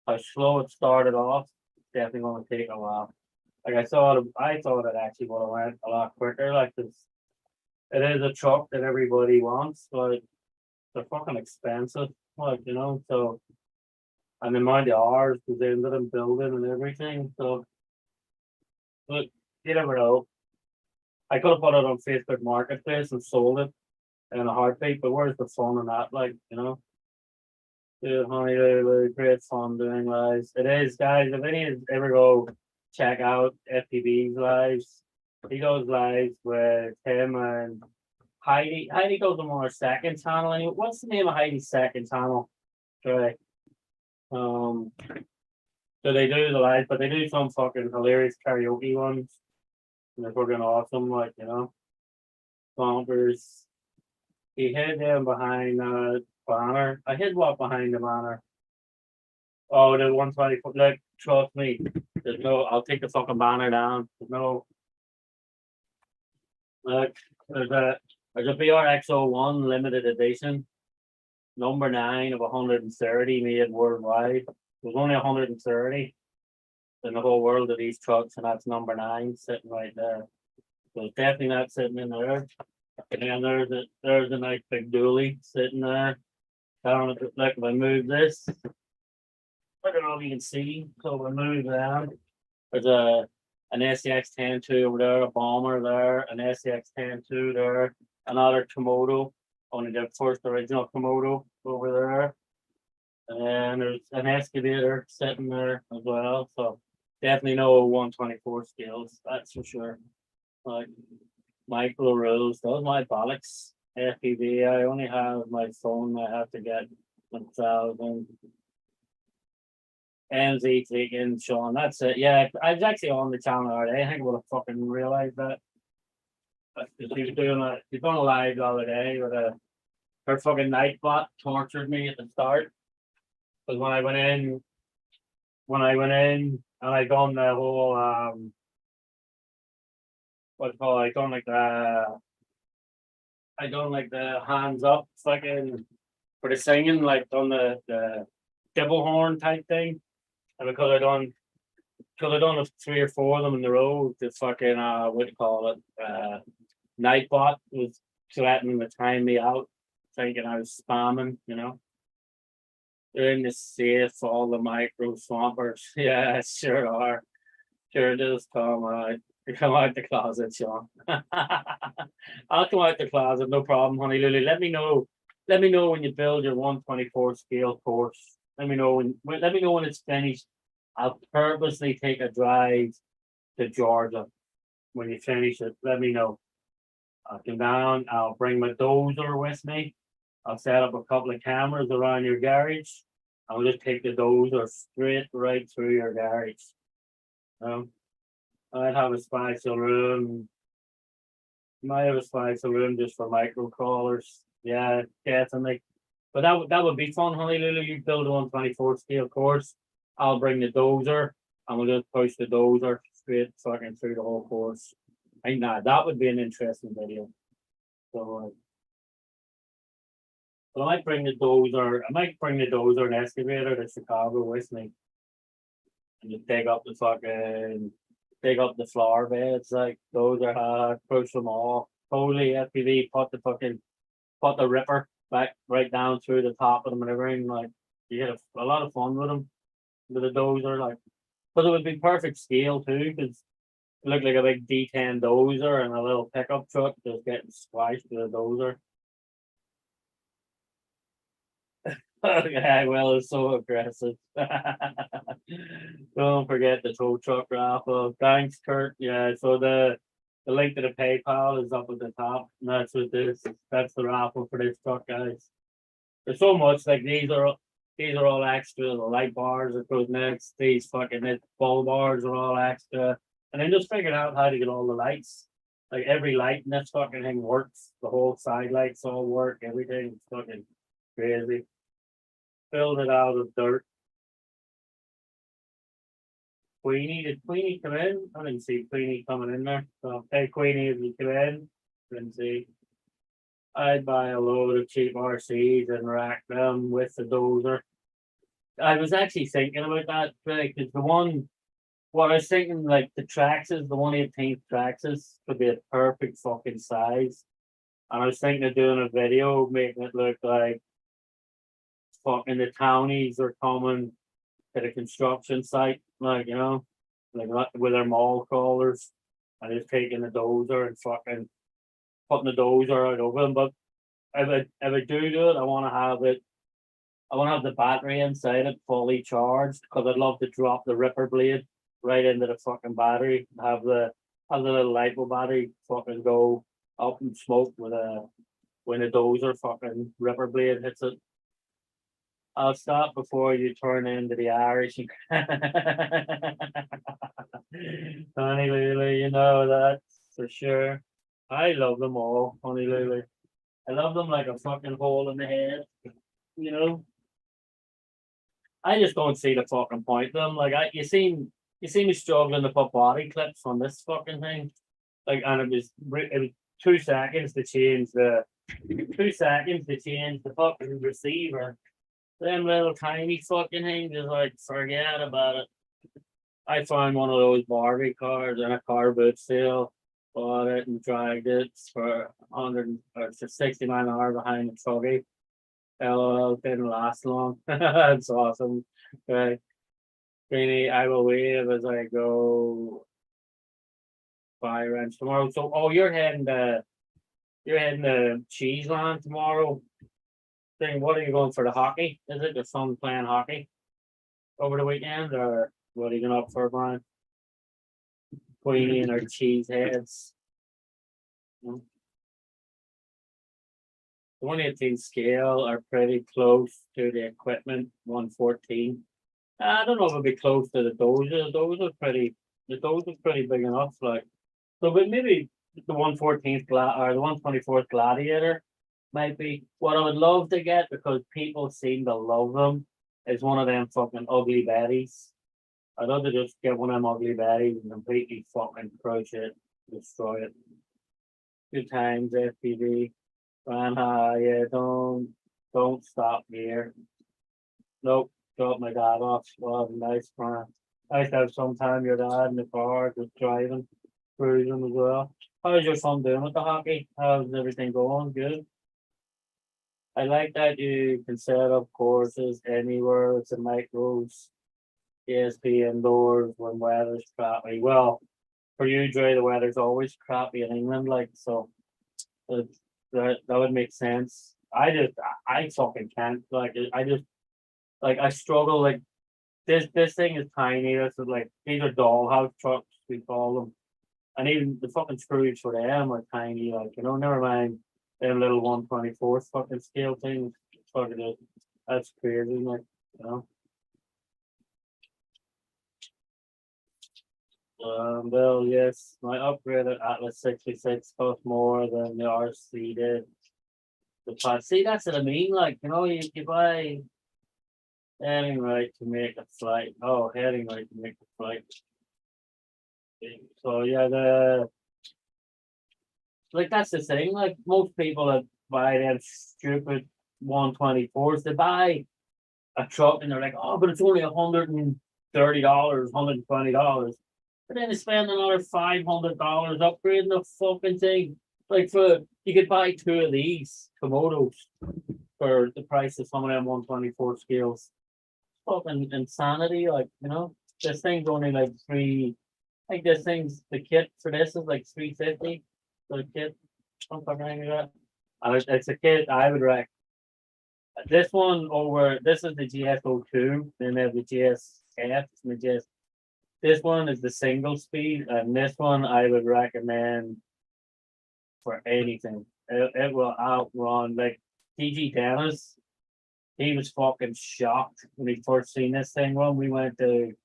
how slow it started off, it's definitely gonna take a while. Like I thought it actually would have went a lot quicker, like this it is a truck that everybody wants, but they're fucking expensive, like, so and the amount of hours goes into them building and everything, so but you never know. I could have put it on Facebook Marketplace and sold it in a heartbeat, but where's the fun in that? Like, yeah, honey, great fun doing lives. It is, guys. If any of you ever go check out FPV's lives, he goes lives with him and Heidi. Heidi goes on our second channel. Anyway, what's the name of Heidi's second channel? Right. So they do the lives, but they do some fucking hilarious karaoke ones. And they're fucking awesome, like, bonkers. He hid them behind banner. I hid what behind the banner? Oh, the 124. Like, trust me. There's no. I'll take the fucking banner down. There's no. Like, there's a BRX01 limited edition, number 9 of 130 made worldwide. There's only 130 in the whole world of these trucks, and that's number 9 sitting right there. So it's definitely not sitting in there. And then there's a nice big dually sitting there. I don't know if I move this. I don't know if you can see. So we move that. There's an SCX 10-2 over there, a bomber there, an SCX 10-2 there, another Komodo, only the first original Komodo over there. And there's an excavator sitting there as well. So definitely no 124 scales, that's for sure. Like micro rules, those my bollocks. FPV, I only have my phone, I have to get 1,000. NZ taken, Sean, that's it. Yeah, I was actually on the channel already. I think I would have fucking realized that. He was doing a live the other day with her fucking Nightbot tortured me at the start. Because when I went in and I done the whole what's it called? I done like the hands up fucking for the singing, like done the devil horn type thing. And because I done 3 or 4 of them in the row, the fucking what do you call it? Nightbot was threatening to time me out, thinking I was spamming, They're in the safe, all the micro swampers. Yeah, sure are. Sure does come out. Come out the closet, Sean. I'll come out the closet, no problem, honey Lily. Let me know. Let me know when you build your 124 scale course. Let me know when it's finished. I'll purposely take a drive to Georgia when you finish it. Let me know. I'll come down. I'll bring my dozer with me. I'll set up a couple of cameras around your garage. I'll just take the dozer straight right through your garage. I'd have a special room. Might have a special room just for micro crawlers. Yeah, definitely. But that would be fun, honey Lulu. You build a 124 scale course. I'll bring the dozer and we'll just push the dozer straight fucking through the whole course. I think that would be an interesting video. So I might bring the dozer and excavator to Chicago with me. and just take up the floor beds, like those are hard, push them off. Totally FPV, put the ripper back right down through the top of them and everything, like you get a lot of fun with them. With a dozer, like, but it would be perfect scale too, because it looked like a big D10 dozer and a little pickup truck just getting squashed with a dozer. Okay, well, it's so aggressive. Don't forget the tow truck raffle. Thanks, Kurt. Yeah, so the link to the PayPal is up at the top. And that's the raffle for this truck, guys. There's so much, like these are all extra. The light bars that goes next. These fucking ball bars are all extra. And then just figuring out how to get all the lights. Like every light in this fucking thing works. The whole side lights all work. Everything's fucking crazy. Filled it out of dirt. Did Queenie come in? I didn't see Queenie coming in there. So hey Queenie, if you come in, didn't see. I'd buy a load of cheap RCs and rack them with the dozer. I was actually thinking about that because what I was thinking, like the Traxxas, the 1/18 Traxxas could be a perfect fucking size. And I was thinking of doing a video making it look like fucking the townies are coming to the construction site, like like with their mall crawlers, and just taking the dozer and fucking putting the dozer out over them. But if I do it, I want to have it. I want to have the battery inside it fully charged because I'd love to drop the ripper blade right into the fucking battery. Have the little lipo battery fucking go up and smoke when a dozer fucking ripper blade hits it. I'll stop before you turn into the Irish. Honey Lulu, you know that for sure. I love them all, Honey Lulu. I love them like a fucking hole in the head, you know. I just don't see the fucking point of them. Like you see me struggling to put body clips on this fucking thing. Like, and it was 2 seconds to change the 2 seconds to change the fucking receiver. Them little tiny fucking things is like, forget about it. I found one of those Barbie cars in a car boot sale, bought it and dragged it for 100 or for 60 mile an hour behind the truggy. LOL, didn't last long. That's awesome. Okay. Greenie, I will wave as I go buy ranch tomorrow. So you're heading to Cheeseland tomorrow. What are you going for the hockey? Is it your son playing hockey over the weekend, or what are you going up for, Brian? Queenie and her cheese heads. The 1/18 scale are pretty close to the equipment 1/14. I don't know if it'll be close to the dozer. The dozer's pretty big enough. Like, so, but maybe the 1/14th or the 1/24th Gladiator might be what I would love to get because people seem to love them. Is one of them fucking ugly baddies. I'd love to just get one of them ugly baddies and completely fucking crush it, destroy it. 2 times FPV. Yeah, don't stop here. Nope, drop my dad off. Well, nice man. Nice to have some time your dad in the car, just driving, cruising as well. How's your son doing with the hockey? How's everything going? Good. I like that you can set up courses anywhere. It's a micros, ESP indoors when weather's crappy. Well, for you, Dre, the weather's always crappy in England, like so. That would make sense. I fucking can't. Like I struggle. Like this thing is tiny. This is like these are dollhouse trucks we call them, and even the fucking screws for them are tiny. Like never mind them little 1/24 fucking scale things. Fucking that's crazy. Like you know. Well, yes, my upgraded Atlas 66 cost more than the RC did. See, that's what I mean. Like, you buy heading right to make a flight. Oh, heading right to make a flight. So yeah, that's the thing. Like most people that buy them stupid 1/24s, they buy a truck and they're like, oh, but it's only 100 $30, $120. But then they spend another $500 upgrading the fucking thing. Like for you could buy two of these Komodos for the price of some of them 124 scales. Fucking insanity, like this thing's only like three. I think this thing's the kit for this is like 350 for the kit. Something like that. And it's a kit I would recommend. This one over this is the GS02, then they have the GSF and the GS. This one is the single speed, and this one I would recommend for anything. It will outrun like TG Dennis. He was fucking shocked when he first seen this thing run. We went to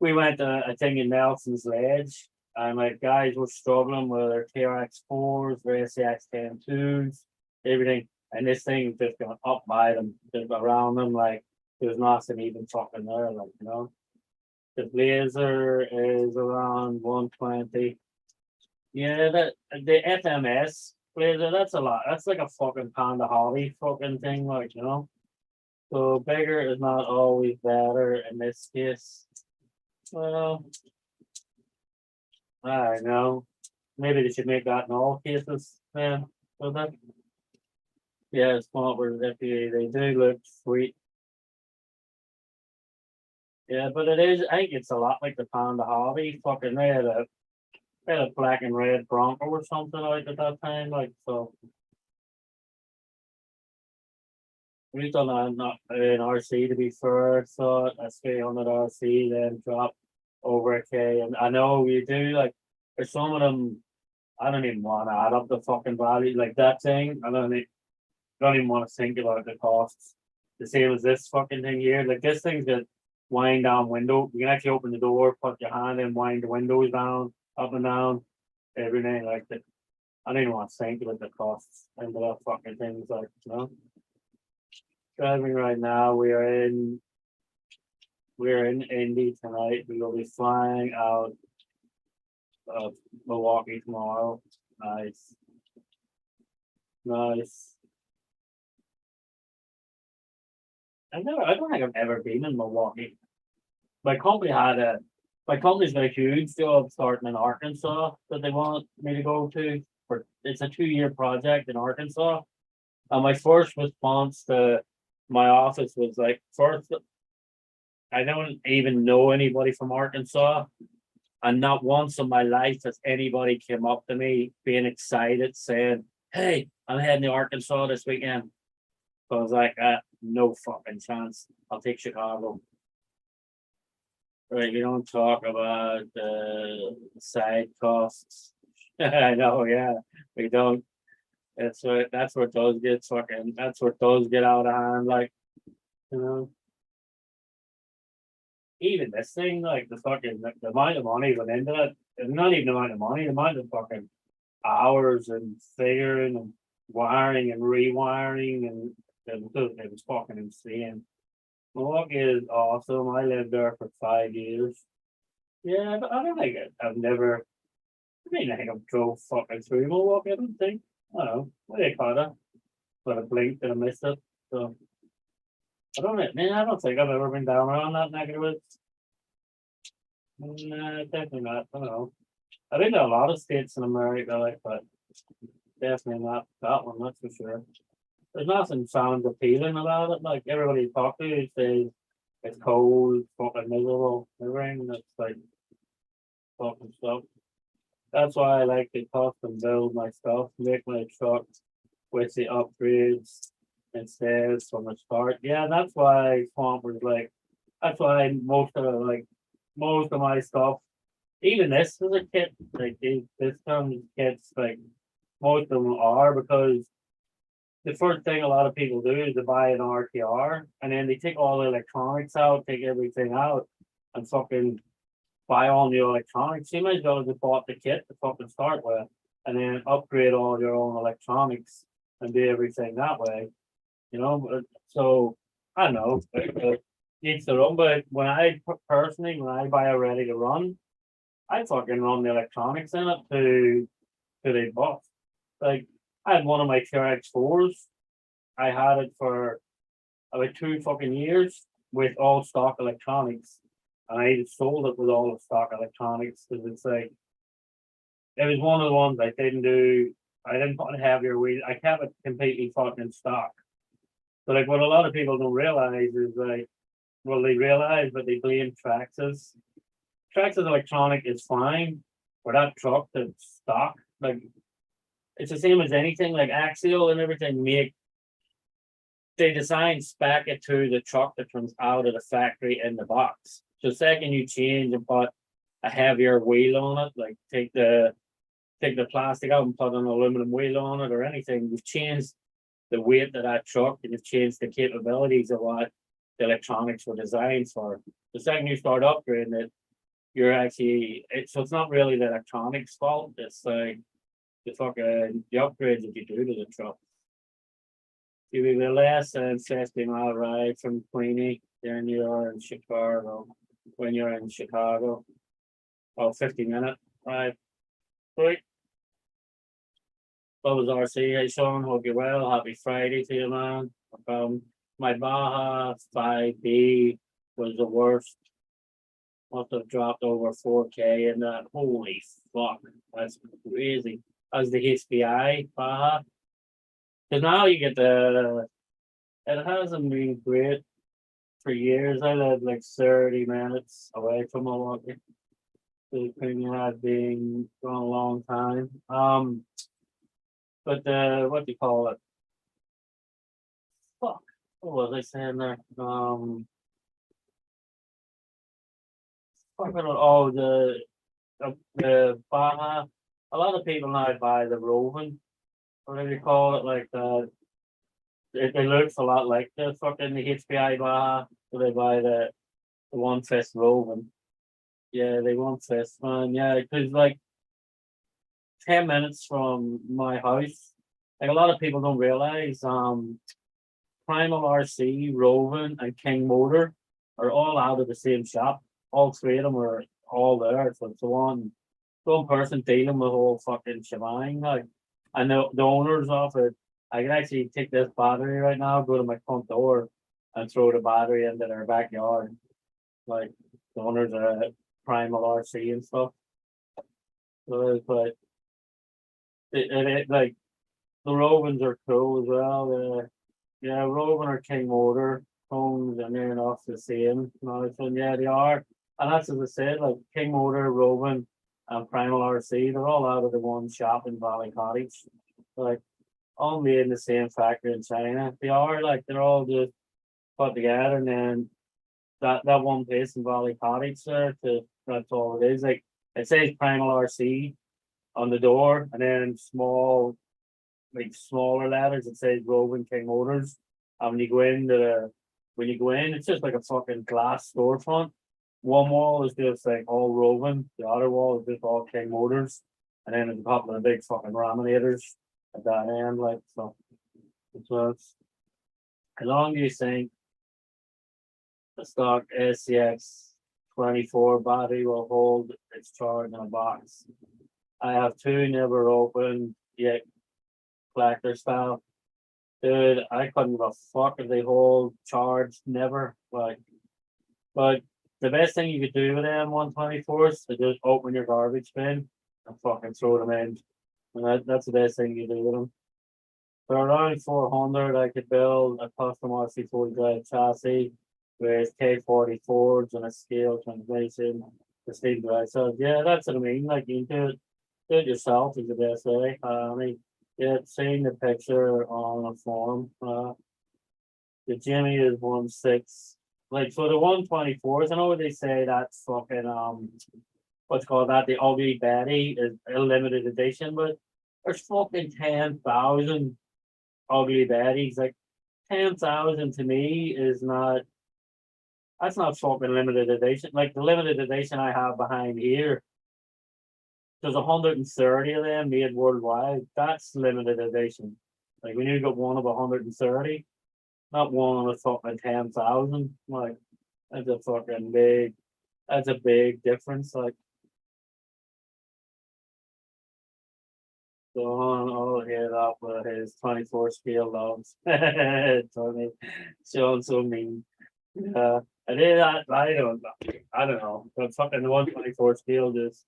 a thing in Nelson's Ledge, and like guys were struggling with their TRX4s, their SCX-10-2s, everything. And this thing was just going up by them, just around them, like there's nothing even fucking there, like. The Blazer is around 120. Yeah, that the FMS Blazer, that's a lot. That's like a fucking Panda Hobby fucking thing, like. So bigger is not always better in this case. Well, I don't know. Maybe they should make that in all cases. Yeah, so that. Yeah, it's not where they do look sweet. Yeah, but it is. I think it's a lot like the Panda Hobby. Fucking they had a black and red Bronco or something like at that time. Like so, we done not an RC to be fair. So a 300 RC then drop over a K. And I know we do like. There's some of them. I don't even want to add up the fucking value like that thing. Don't even want to think about the costs. The same as this fucking thing here. Like this thing's got wind down window. You can actually open the door, put your hand in, wind the windows down, up and down, everything like that. I don't even want to think about the costs and the fucking things like. Driving right now, we're in Indy tonight. We will be flying out of Milwaukee tomorrow. Nice. Nice. I don't think I've ever been in Milwaukee. My company's got a huge job starting in Arkansas that they want me to go to. It's a 2-year project in Arkansas. And my first response to my office was like, first, I don't even know anybody from Arkansas. And not once in my life has anybody came up to me being excited saying, "Hey, I'm heading to Arkansas this weekend." So I was like, no fucking chance. I'll take Chicago. Right, we don't talk about the side costs. I know, yeah, we don't. That's what those get fucking. That's what those get out of hand. Like, you know, even this thing, like the amount of money went into it. It's not even the amount of money. The amount of fucking hours and figuring and wiring and rewiring and it was fucking insane. Milwaukee is awesome. I lived there for 5 years. Yeah, but I don't think I think I've drove fucking through Milwaukee, I don't think. I don't know. Maybe I caught it. But I blinked and I missed it. So I don't know. Man, I don't think I've ever been down around that neck of the woods. Nah, definitely not. I don't know. I've been to a lot of states in America, like, but definitely not that one, that's for sure. There's nothing sounds appealing about it. Like everybody you talk to says it's cold, fucking miserable, everything. And it's like fucking stuff. That's why I like to custom build my stuff, make my truck with the upgrades instead from the start. Yeah, that's why Swamp was like. That's why most of my stuff, even this is a kit. Like this comes kits like most of them are because the first thing a lot of people do is to buy an RTR and then they take all the electronics out, take everything out, and fucking buy all new electronics. You might as well just bought the kit to fucking start with, and then upgrade all your own electronics and do everything that way. So I don't know. Needs to run, but when I buy a ready to run, I fucking run the electronics in it to the buff. Like I had one of my TRX4s. I had it for about 2 fucking years. with all stock electronics. And I sold it with all the stock electronics because it's like it was one of the ones I didn't do. I didn't put heavier weight. I kept it completely fucking stock. So like what a lot of people don't realize is like, well, they realize, but they blame Traxxas. Traxxas electronic is fine for that truck that's stock. Like it's the same as anything, like Axial and everything make they design spec it to the truck that comes out of the factory in the box. So second you change and put a heavier wheel on it, like take the plastic out and put an aluminum wheel on it or anything, you've changed the weight of that truck and you've changed the capabilities of what the electronics were designed for. The second you start upgrading it, you're actually so it's not really the electronics fault, it's like the upgrades that you do to the truck. You will be less than 50 mile ride from Queenie, then you're in Chicago. When you're in Chicago, 50 minute ride. Right. What was RC? Hey Sean, hope you're well. Happy Friday to you, man. My Baja 5B was the worst. Must have dropped over 4K and that. Holy fuck, that's crazy. As the HBI Baja. Because now you get it hasn't been great for years. I lived like 30 minutes away from Milwaukee. The opinion has been gone a long time. But what do you call it? Fuck. What was I saying there? Fucking oh the Baja. A lot of people now buy the Roving, whatever you call it, like it looks a lot like the fucking the HPI Baja, so they buy the one fest Roving. Yeah, they want fest, man. Yeah, because like 10 minutes from my house, like a lot of people don't realize, Primal RC, Roving, and King Motor are all out of the same shop. All three of them are all there. So it's one person dealing with the whole fucking shebang. Like, and the owners of it, I can actually take this battery right now, go to my front door, and throw the battery into their backyard. Like the owners are Primal RC and stuff. So, but like the Rovens are cool as well. Yeah, Rovan or King Motor homes and they're not the same. No, so yeah, they are. And that's as I said, like King Motor, Rovan, and Primal RC, they're all out of the one shop in Valley Cottage. Like all made in the same factory in China. They are like they're all just put together and then that one place in Valley Cottage there that's all it is. Like it says Primal RC on the door and then smaller letters it says Roving King Motors. And when you go in, it's just like a fucking glass storefront. One wall is just like all Roving, the other wall is just all King Motors, and then there's a couple of big fucking laminators at that end, like so. It's how long do you think the stock SCX 24 battery will hold its charge in a box? I have two never opened yet collector style. Dude, I couldn't give a fuck if they hold charged, never. Like, but the best thing you could do with them 124s is just open your garbage bin and fucking throw them in. And that's the best thing you do with them. For around 400, I could build a custom RC40 drive chassis with K40 Fords and a scale transmission, the steam drive. So yeah, that's what I mean. Like you can do it yourself is the best way. I mean, yeah, seeing the picture on a forum. The Jimmy is 1.6. Like so the 124s, I know what they say that's fucking what's called that, the ugly Betty is a limited edition, but there's fucking 10,000 ugly Betties. Like 10,000 to me is not that's not fucking limited edition. Like the limited edition I have behind here, there's 130 of them made worldwide. That's limited edition. Like when you got one of 130, not one of a fucking 10,000. Like that's a fucking big. That's a big difference. Like so I'll hit up with his 24 scale logs. Tony, Sean so mean. I did that. I don't know. The fucking 124 scale just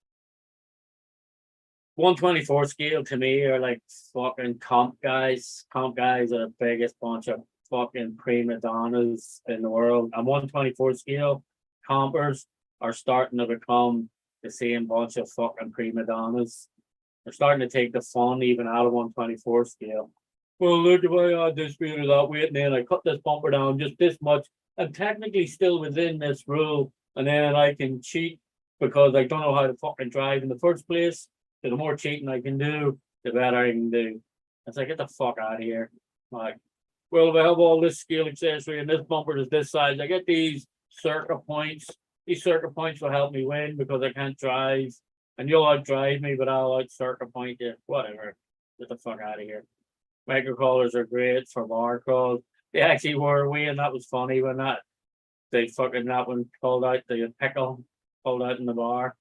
124 scale to me are like fucking comp guys. Comp guys are the biggest bunch of fucking prima donnas in the world. And 124 scale compers are starting to become the same bunch of fucking prima donnas. They're starting to take the fun even out of 124 scale. Well, look, if I had this speed or that weight, and then I cut this bumper down just this much, I'm technically still within this rule, and then I can cheat because I don't know how to fucking drive in the first place. So the more cheating I can do, the better I can do. It's like, get the fuck out of here. Like, well, if I have all this scale accessory and this bumper is this size, I get these circuit points. These circuit points will help me win because I can't drive. And you'll outdrive me, but I'll out circuit point you. Whatever. Get the fuck out of here. Microcontrollers are great for bar calls. They actually were away, and that was funny when that one called out the pickle pulled out in the bar.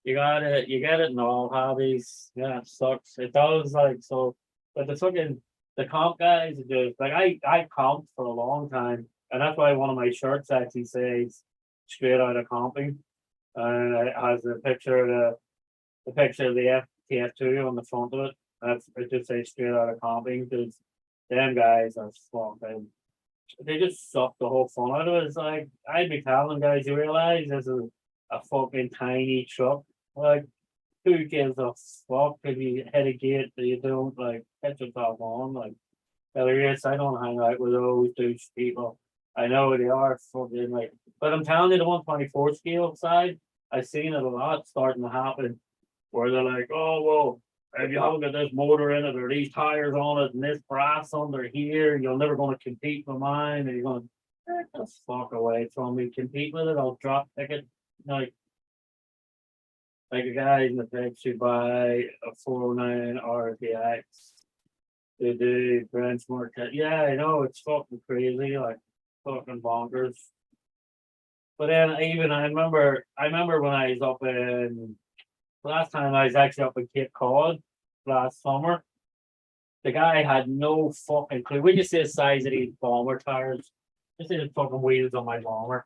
You got it, you get it in all hobbies. Yeah, it sucks. It does like so, but the comp guys do like I comped for a long time, and that's why one of my shirts actually says straight out of comping, and it has a picture of the FTF2 on the front of it. It just says straight out of comping because them guys are fucking. They just suck the whole fun out of it. It's like I'd be telling guys, you realize this is a fucking tiny truck. Like, who gives a fuck if you hit a gate that you don't like hit yourself on? Like, hilarious. I don't hang out with those douche people. I know they are fucking like, but I'm telling you, the 124 scale side, I've seen it a lot starting to happen where they're like, oh, well, if you haven't got this motor in it or these tires on it and this brass under here, you're never going to compete with mine. And you're going to get the fuck away from me. Compete with it, I'll drop ticket. Like a guy in the picture should buy a 409 RTX to do benchmark. Yeah, I know it's fucking crazy, like fucking bonkers. But then I remember when I was up in last time I was actually up in Cape Cod last summer. The guy had no fucking clue. We just see the size of these bomber tires. Just see the fucking wheels on my bomber.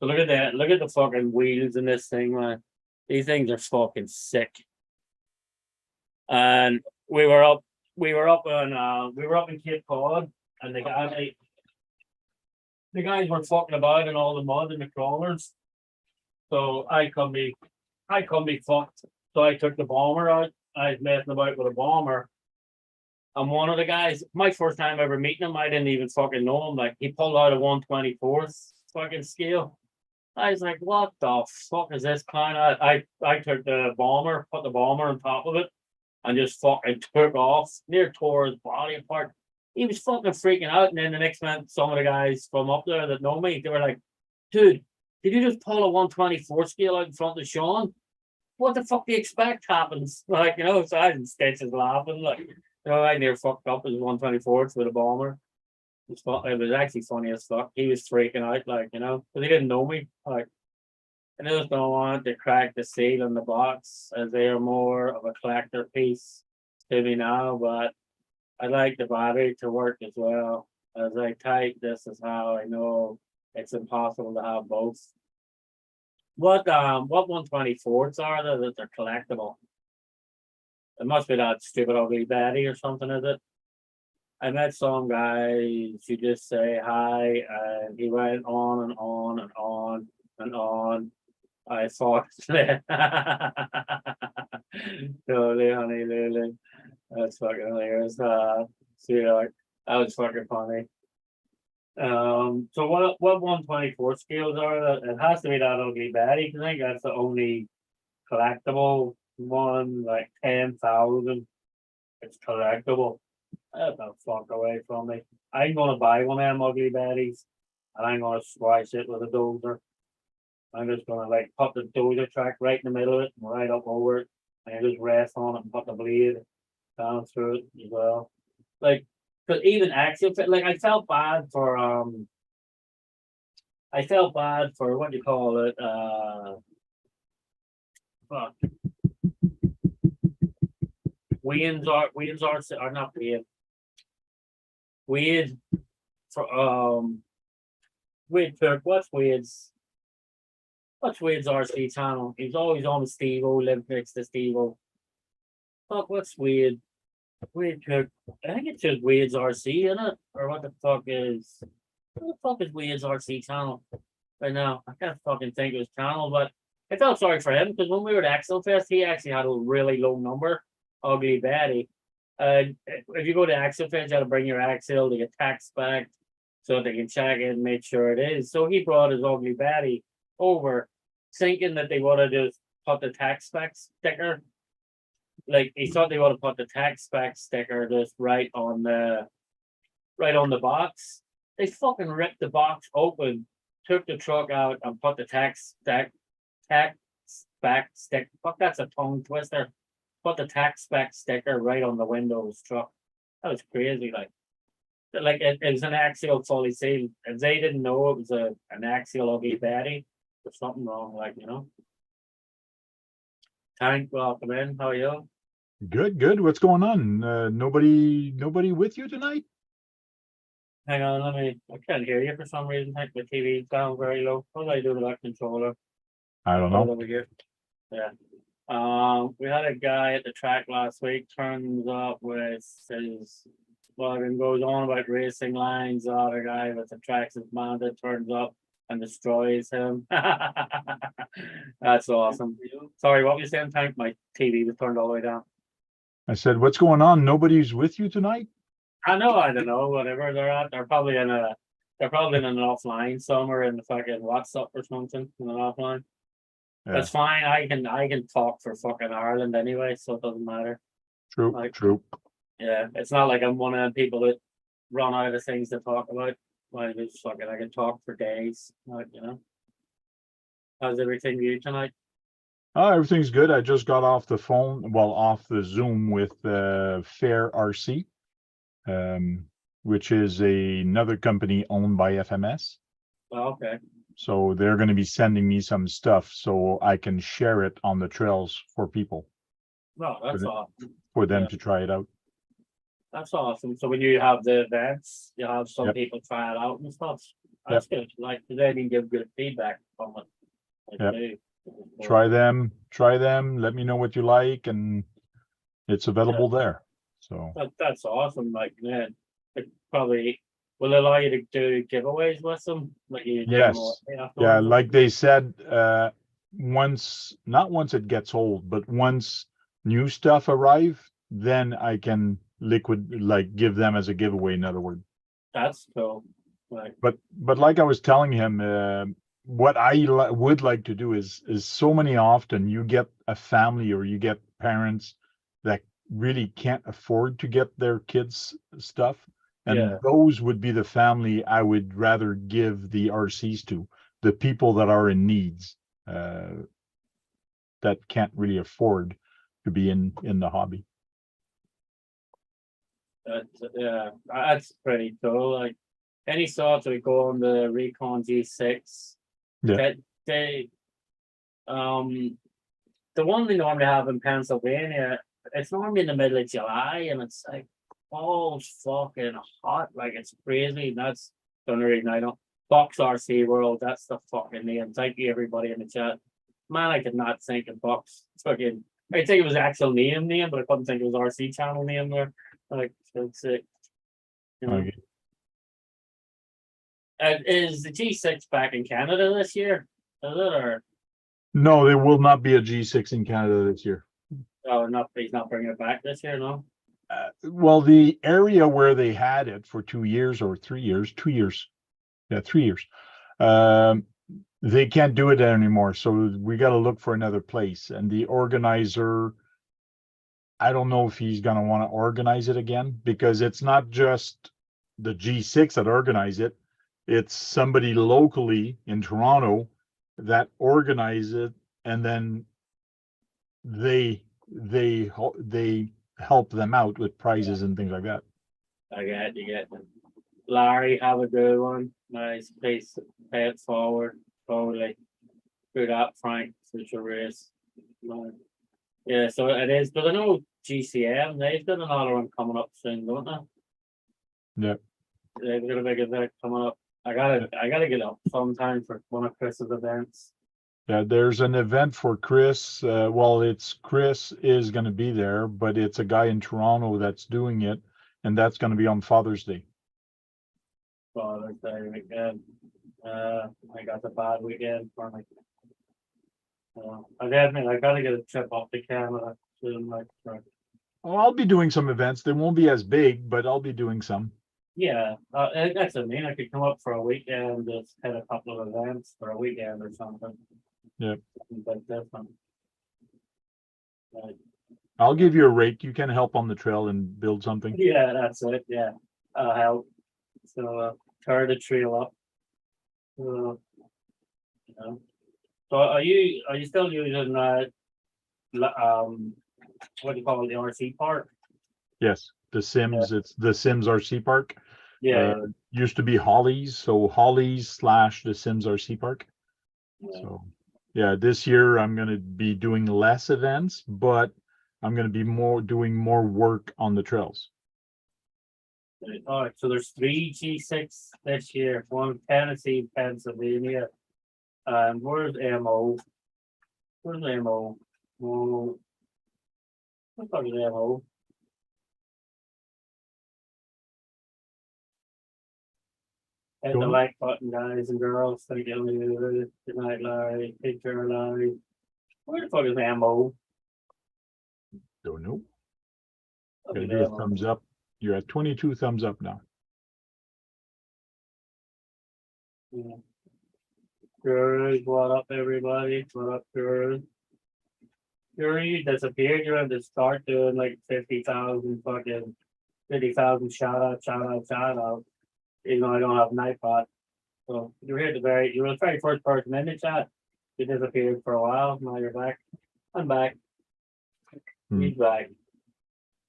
So look at that. Look at the fucking wheels in this thing, man. These things are fucking sick. And we were up in Cape Cod, and the guys were fucking about in all the mud and the crawlers. So I come be fucked. So I took the bomber out. I was messing about with a bomber. And one of the guys, my first time ever meeting him, I didn't even fucking know him. Like, he pulled out a 124th fucking scale. I was like, what the fuck is this kind of? I took the bomber, put the bomber on top of it, and just fucking took off, near tore his body apart. He was fucking freaking out. And then the next man, some of the guys from up there that know me, they were like, dude, did you just pull a 124 scale out in front of Sean? What the fuck do you expect happens? Like, so I was in stitches laughing. Like, I near fucked up as 124th with a bomber. It was actually funny as fuck. He was freaking out, like, because he didn't know me. Like, I just don't want to crack the seal in the box as they are more of a collector piece to me now, but I like the battery to work as well. As I type, this is how I know it's impossible to have both. What 124s are there that they're collectible? It must be that stupid ugly Betty or something, is it? I met some guy, she just say hi, and he went on and on and on and on. I thought that Lily, honey, Lily. That's fucking hilarious. Sweetheart. That was fucking funny. So what 124 scales are? It has to be that ugly Betty, because I think that's the only collectible one, like 10,000. It's collectible. Get the fuck away from me. I'm gonna buy one of them ugly Bettys, and I'm gonna slice it with a dozer. I'm just gonna like put the dozer track right in the middle of it and right up over it, and just rest on it and put the blade down through it as well. Like, because even axial fit, like I felt bad for what do you call it? Fuck. Wayne's are not Wayne. Wade for Wade Kirk. What's Wade's RC channel? He's always on with Steve-O, live next to Steve-O. Fuck, what's Wade? Wade Kirk. I think it's just Wade's RC, isn't it? Or what the fuck is Wade's RC channel? Right now, I can't fucking think of his channel, but I felt sorry for him because when we were at Axel Fest, he actually had a really low number, Ugly Betty. If you go to Axel Fest, you got to bring your axle to get tax back so they can check it and make sure it is. So he brought his Ugly Betty over, thinking that they would have just put the tax back sticker. Like he thought they would have put the tax back sticker just right on the box. They fucking ripped the box open, took the truck out, and put the tax back stick. Fuck, that's a tongue twister. Put the tax back sticker right on the window of his truck. That was crazy. Like it was an axial fully sealed. If they didn't know it was an axial Ugly Betty, there's something wrong. Like, you know. Tank, welcome in. How are you? Good. What's going on? Nobody with you tonight? Hang on, I can't hear you for some reason. I think the TV's down very low. What do I do with that controller? I don't know. Over here. Yeah. We had a guy at the track last week, turns up with his and goes on about racing lines. The other guy with the tracks is mounted turns up and destroys him. That's awesome. Sorry, what were you saying, Tank? My TV was turned all the way down. I said, what's going on? Nobody's with you tonight? I don't know, whatever they're at. They're probably in an offline somewhere in the fucking WhatsApp or something in an offline. Yeah. That's fine. I can talk for fucking Ireland anyway, so it doesn't matter. True. Yeah, it's not like I'm one of the people that run out of things to talk about. Like it's fucking, I can talk for days. Like, you know. How's everything with you tonight? Everything's good. I just got off the Zoom with Fair RC, which is another company owned by FMS. Oh, okay. So they're going to be sending me some stuff so I can share it on the trails for people. No, that's awesome. For them to try it out. That's awesome. So when you have the events, you have some people try it out and stuff. That's good. Like, they didn't give good feedback from it. Like, Try them. Let me know what you like, and it's available there. So that's awesome. Like, man, it probably will allow you to do giveaways with them. Like, like they said, not once it gets old, but once new stuff arrive, then I can give them as a giveaway. In other words, that's cool. But like I was telling him, what I would like to do is so many often you get a family or you get parents that really can't afford to get their kids stuff, and those would be the family I would rather give the RCs to, the people that are in needs, that can't really afford to be in the hobby. That's pretty cool. Like, any thoughts we go on the Recon G6? Yeah. The one they normally have in Pennsylvania, it's normally in the middle of July, and it's like fucking hot, like it's crazy. And that's the only reason I don't. Box RC World, that's the fucking name. Thank you, everybody in the chat. Man, I could not think of Box. Fucking, I think it was actual name, but I couldn't think it was RC channel name there. Like, so sick. You know. Okay. Is the G6 back in Canada this year? Is it, or no? There will not be a G6 in Canada this year. Oh, no, he's not bringing it back this year, no. Well, the area where they had it for 2 years or 3 years, 2 years, 3 years, they can't do it anymore. So we got to look for another place. And the organizer, I don't know if he's going to want to organize it again, because it's not just the G6 that organize it. It's somebody locally in Toronto that organize it, and then they help them out with prizes and things like that. You get it. Larry, have a good one. Nice, please pay it forward. Totally. Good up, Frank. Such a race. Yeah, so it is. But I know GCM, they've got another one coming up soon, don't they? Yep. They've got a big event coming up. I gotta get up sometime for one of Chris's events. Yeah, there's an event for Chris. Well, it's Chris is going to be there, but it's a guy in Toronto that's doing it, and that's going to be on Father's Day. Father's Day weekend. I got the bad weekend for me. I gotta get a trip up to Canada soon, like, Oh, I'll be doing some events. They won't be as big, but I'll be doing some. yeah, that's what I mean. I could come up for a weekend, just hit a couple of events for a weekend or something. Yep. But different. I'll give you a rake. You can help on the trail and build something. Yeah, that's it. Yeah, I'll help. So tear the trail up. You know. So are you still using what do you call it, the RC park? Yes, the Sims. It's the Sims RC Park. Yeah. Used to be Holly's, so Holly's / the Sims RC Park. Yeah. So yeah, this year I'm going to be doing less events, but I'm going to be doing more work on the trails. All right, so there's 3 G6 this year, one Tennessee, Pennsylvania. Where's MO? Where's MO? Oh, what's the MO? Hit the Don't- like button, guys and girls. Thank you. Good night, Larry. Take care, Larry. Where the fuck is MO? Don't know. Look Gotta at do a MO. thumbs up. You're at 22 thumbs up now. Yeah. Guru, what up, everybody? What up, Guru? Guru, you disappeared. You're going to start doing like 50,000 shout out. Even though I don't have an iPod. So you were the very first person in the chat. You disappeared for a while. Now you're back. I'm back. He's back.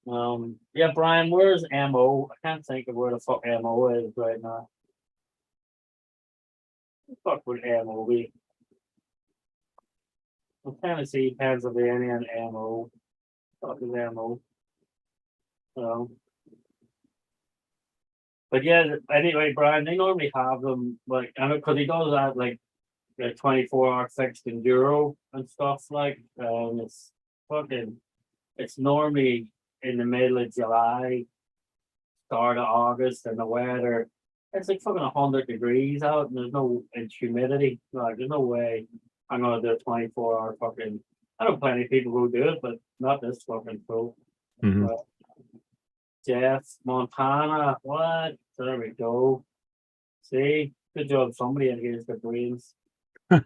Yeah, Brian, where's MO? I can't think of where the fuck MO is right now. What the fuck would MO be? Well, Tennessee, Pennsylvania, and MO. Fuck is MO? But yeah, anyway, Brian, they normally have them like, I know, because he does that like 24-hour fixed enduro and stuff like. It's normally in the middle of July, start of August, and the weather. It's like fucking 100 degrees out, and it's humidity. Like, there's no way I'm gonna do a 24-hour fucking. I know plenty of people who do it, but not this fucking cool. Mhm. Jeff, Montana, what? There we go. See, good job. Somebody in here's the brains. How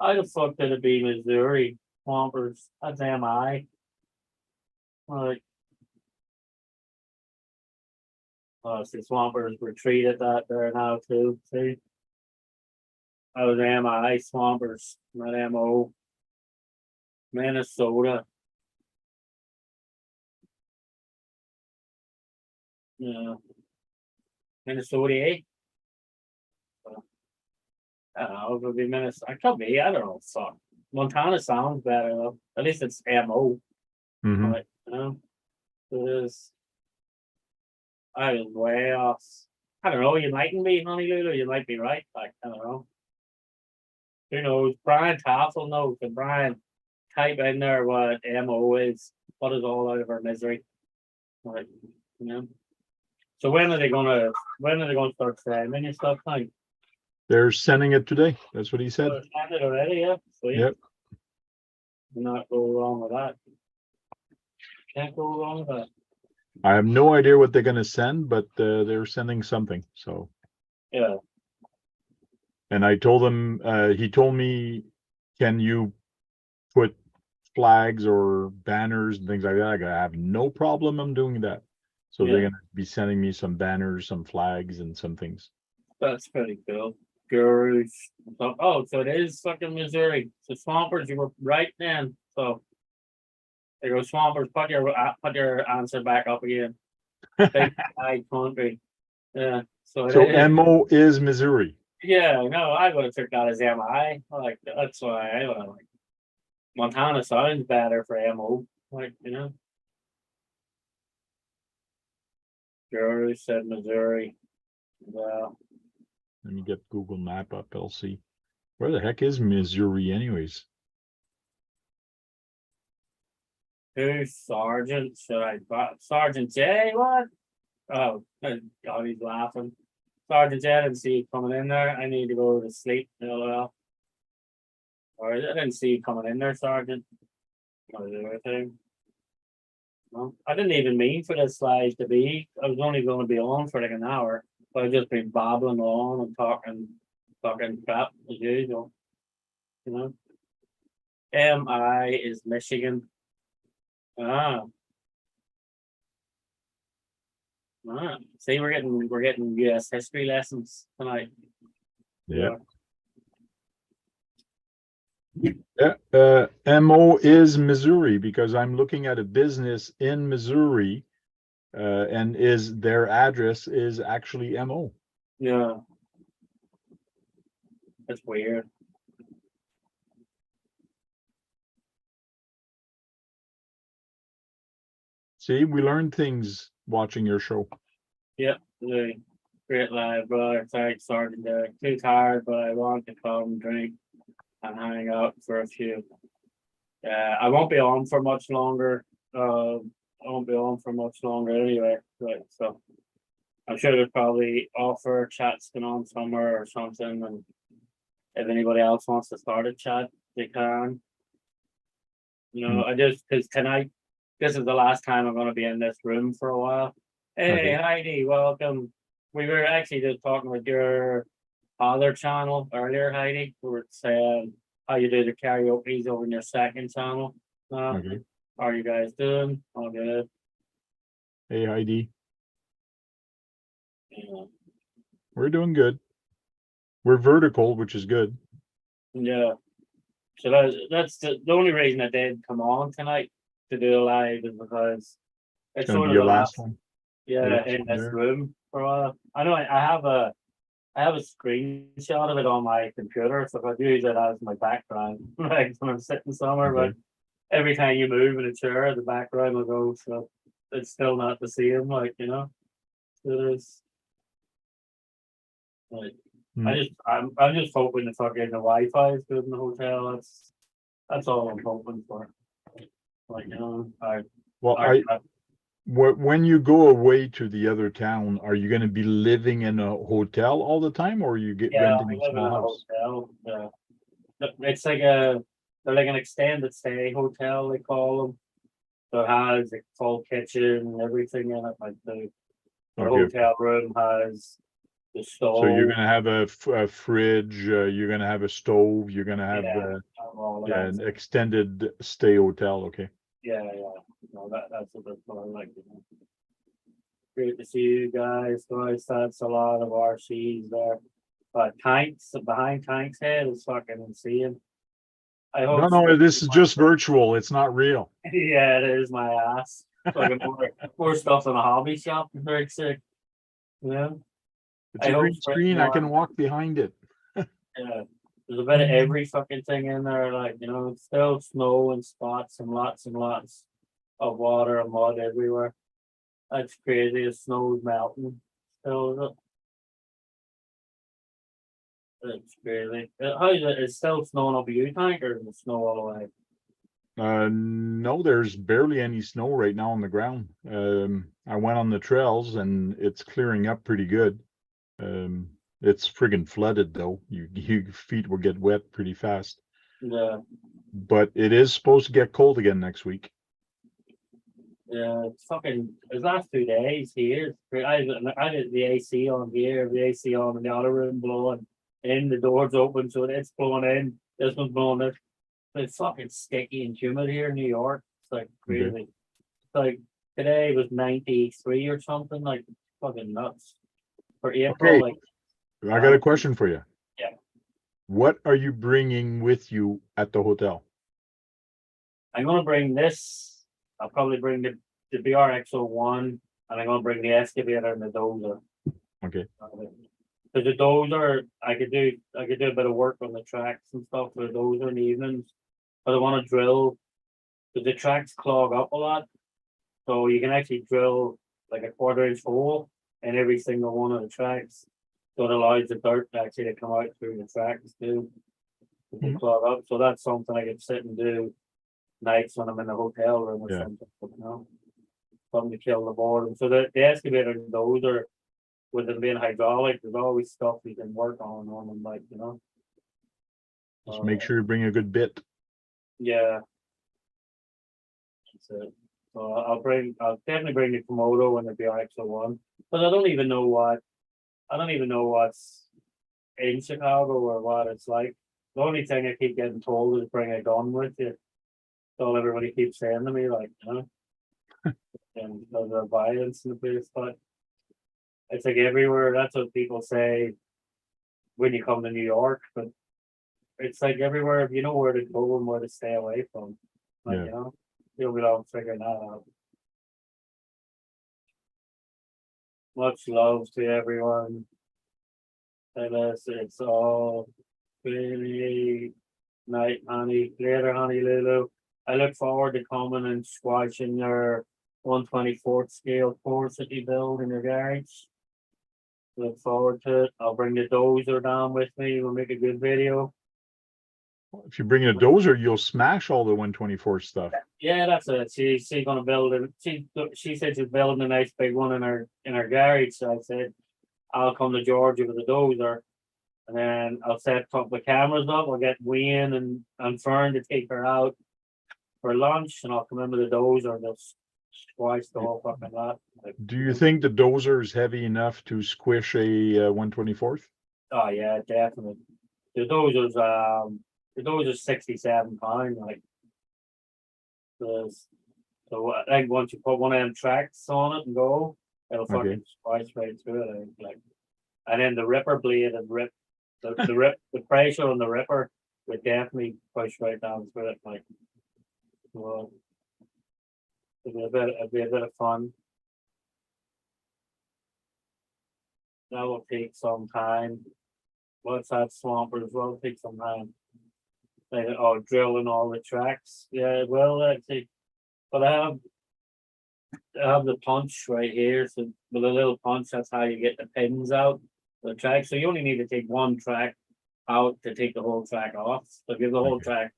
the fuck did it be Missouri? Swampers. That's MI. Like, see, Swampers retreated that there now too. See, I was MI Swampers, not MO. Minnesota. Yeah. Minnesota, eh? I don't know, it would be Minnesota. It could be, I don't know. Fuck. Montana sounds better though. At least it's MO. Mhm. But, it is. I was way off. I don't know. You mightn't be, Honey Lulu. You might be right. Like, I don't know. Who knows? Brian Tassel knows. And Brian, type in there what MO is. What is all out of our misery? Like, So when are they gonna start sending and stuff like? They're sending it today. That's what he said. Oh, send it already, yeah. Sweet. Yep. Not go wrong with that. Can't go wrong with that. I have no idea what they're going to send, but they're sending something. So, Yeah. and I told him, he told me, can you put flags or banners and things like that? I have no problem. I'm doing that. So they're going to be sending me some banners, some flags, and some things. That's pretty cool. Gurus. So it is fucking Missouri. So Swampers, you were right then. So there go Swampers. Put your answer back up again. Big high country. Yeah. So MO is Missouri. Yeah, no, I would have took that as MI. Like, that's why I would have like. Montana sounds better for MO, like, you know. Missouri said Missouri. Well, Let me get Google Map up, LC. Where the heck is Missouri anyways? who Sergeant should I buy? Sergeant J, what? Oh, God, he's laughing. Sergeant J, I didn't see you coming in there. I need to go to sleep. LOL. Or I didn't see you coming in there, Sergeant. What is everything? Well, I didn't even mean for this slide to be. I was only going to be on for like an hour, but I've just been babbling on and talking crap as usual. You know. MI is Michigan. Ah. Ah. See, we're getting US history lessons tonight. Yeah. Yeah, MO is Missouri because I'm looking at a business in Missouri, and their address is actually MO. Yeah. That's weird. See, we learn things watching your show. Yep, the great live brother. Sorry, Sergeant Derek. Too tired, but I want to come drink and hang out for a few. I won't be on for much longer. I won't be on for much longer anyway. Right, so I'm sure there's probably offer chats going on somewhere or something. And if anybody else wants to start a chat, they can. You know, I just because tonight, this is the last time I'm going to be in this room for a while. Hey, Okay. Heidi, welcome. We were actually just talking with your other channel earlier, Heidi. We were saying how you do the karaoke's over in your second channel. Okay. How are you guys doing? All good. Hey, Heidi. Yeah. We're doing good. We're vertical, which is good. Yeah. So that's the only reason I did come on tonight to do a live is because It's it's going to sort be of your the last last, one. yeah, Last in one this there. room for a while. I know I have a screenshot of it on my computer, so if I use it as my background, like when I'm sitting somewhere, Okay. but every time you move in a chair, the background will go, so it's still not the same, like, you know. So there's like I'm just hoping the fucking the Wi-Fi is good in the hotel. That's all I'm hoping for. Like, you know, Well, I when you go away to the other town, are you going to be living in a hotel all the time, or you get yeah, renting we a live in small a house? hotel. Yeah. It's like they're like an extended stay hotel, they call them. So it has a full kitchen and everything in it, like the Okay. hotel room has the So you're stove. going to have a fridge, you're going to have a stove, you're going to have Yeah, all of yeah, that an stuff. extended stay hotel. Okay. Yeah, yeah. No, that's what they're for, like, you know. Great to see you guys. That's a lot of RCs there. But Tanks behind Tank's head is fucking insane. I hope No, this is just virtual. It's not real. yeah, it is my ass. Fucking more stuff in a hobby shop. I'm very sick. Yeah. It's I a hope green screen. I can walk behind it. yeah. There's a bit of every fucking thing in there, like, you know, still snow and spots and lots of water and mud everywhere. That's crazy. The snow's melting. Still, it's crazy. How is it? It's still snowing up you tank or is it snow all the way? No, there's barely any snow right now on the ground. I went on the trails and it's clearing up pretty good. It's friggin' flooded though. Your feet will get wet pretty fast. Yeah, But it is supposed to get cold again next week. yeah. It's fucking. It's last 2 days here. I had the AC on here, the AC on in the other room blowing in. The doors open, so it's blowing in. This one's blowing in. It's fucking sticky and humid here in New York. It's like Okay. crazy. It's like today was 93 or something, like fucking nuts. For April, Okay, like I got a question for you. yeah. What are you bringing with you at the hotel? I'm gonna bring this. I'll probably bring the BRX01 and I'm gonna bring the excavator and the dozer. Okay. Because the dozer, I could do a bit of work on the tracks and stuff with the dozer in the evenings. but I want to drill, but the tracks clog up a lot. So you can actually drill like a 1/4 inch hole in every single one of the tracks. So it allows the dirt actually to come out through the tracks too. If they Mhm. clog up. So that's something I can sit and do nights when I'm in the hotel room or Yeah. something, you know. Something to kill the boredom. So the excavator and those are, with them being hydraulic, there's always stuff you can work on them, like, you know. Just make sure you bring a good bit. Yeah. That's it. So I'll definitely bring the Komodo when the extra one. But I don't even know what's in Chicago or what it's like. The only thing I keep getting told is bring a gun with you. That's all everybody keeps saying to me, like, you know. And because of the violence in the place, but it's like everywhere. That's what people say when you come to New York, but it's like everywhere. If you know where to go and where to stay away from, like, Yeah. you know, you'll be all figuring that out. Much love to everyone. And it's all really night, honey. Later, honey, Lulu. I look forward to coming and squashing your 1/24th scale course that you build in your garage. Look forward to it. I'll bring the dozer down with me. We'll make a good video. If you bring a dozer, you'll smash all the 124 stuff. Yeah, that's it. She's gonna build it. She said she's building a nice big one in her garage. So I said I'll come to Georgia with a dozer, and then I'll set a couple of cameras up. I'll get Wayne and Fern to take her out for lunch, and I'll come in with a dozer and just squash the whole fucking lot. Like, Do you think the dozer is heavy enough to squish a 124th? oh yeah, definitely. The dozer's 67 pounds. Like, so I think once you put one of them tracks on it and go, it'll Okay. fucking splice right through it. I think, like, and then the ripper blade and rip the pressure on the ripper would definitely push right down through it. Like, well, it'd be a bit of fun. That will take some time. Once that swamper as well, take some time. Like, oh, drilling all the tracks. Yeah, well, actually, but I have the punch right here. So with a little punch, that's how you get the pins out the track. So you only need to take one track out to take the whole track off. So if you have the whole Okay. track,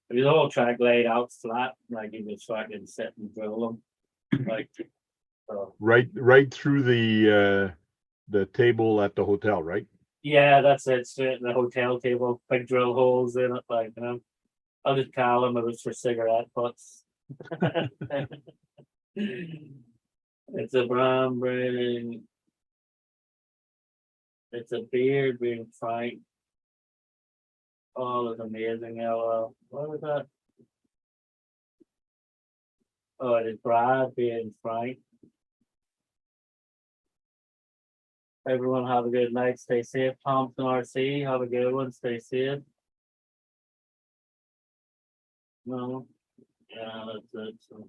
if you have the whole track laid out flat, like you just fucking sit and drill them. Like, so Right through the table at the hotel, right? yeah, that's it. Straight in the hotel table, big drill holes in it, like, you know. I'll just call them it was for cigarette butts. It's a brown brain. It's a beard being frank. Oh, it's amazing. LL. What was that? Oh, it is Brad being frank. Everyone have a good night. Stay safe. Thompson RC, have a good one. Stay safe. No. Yeah, that's it. So,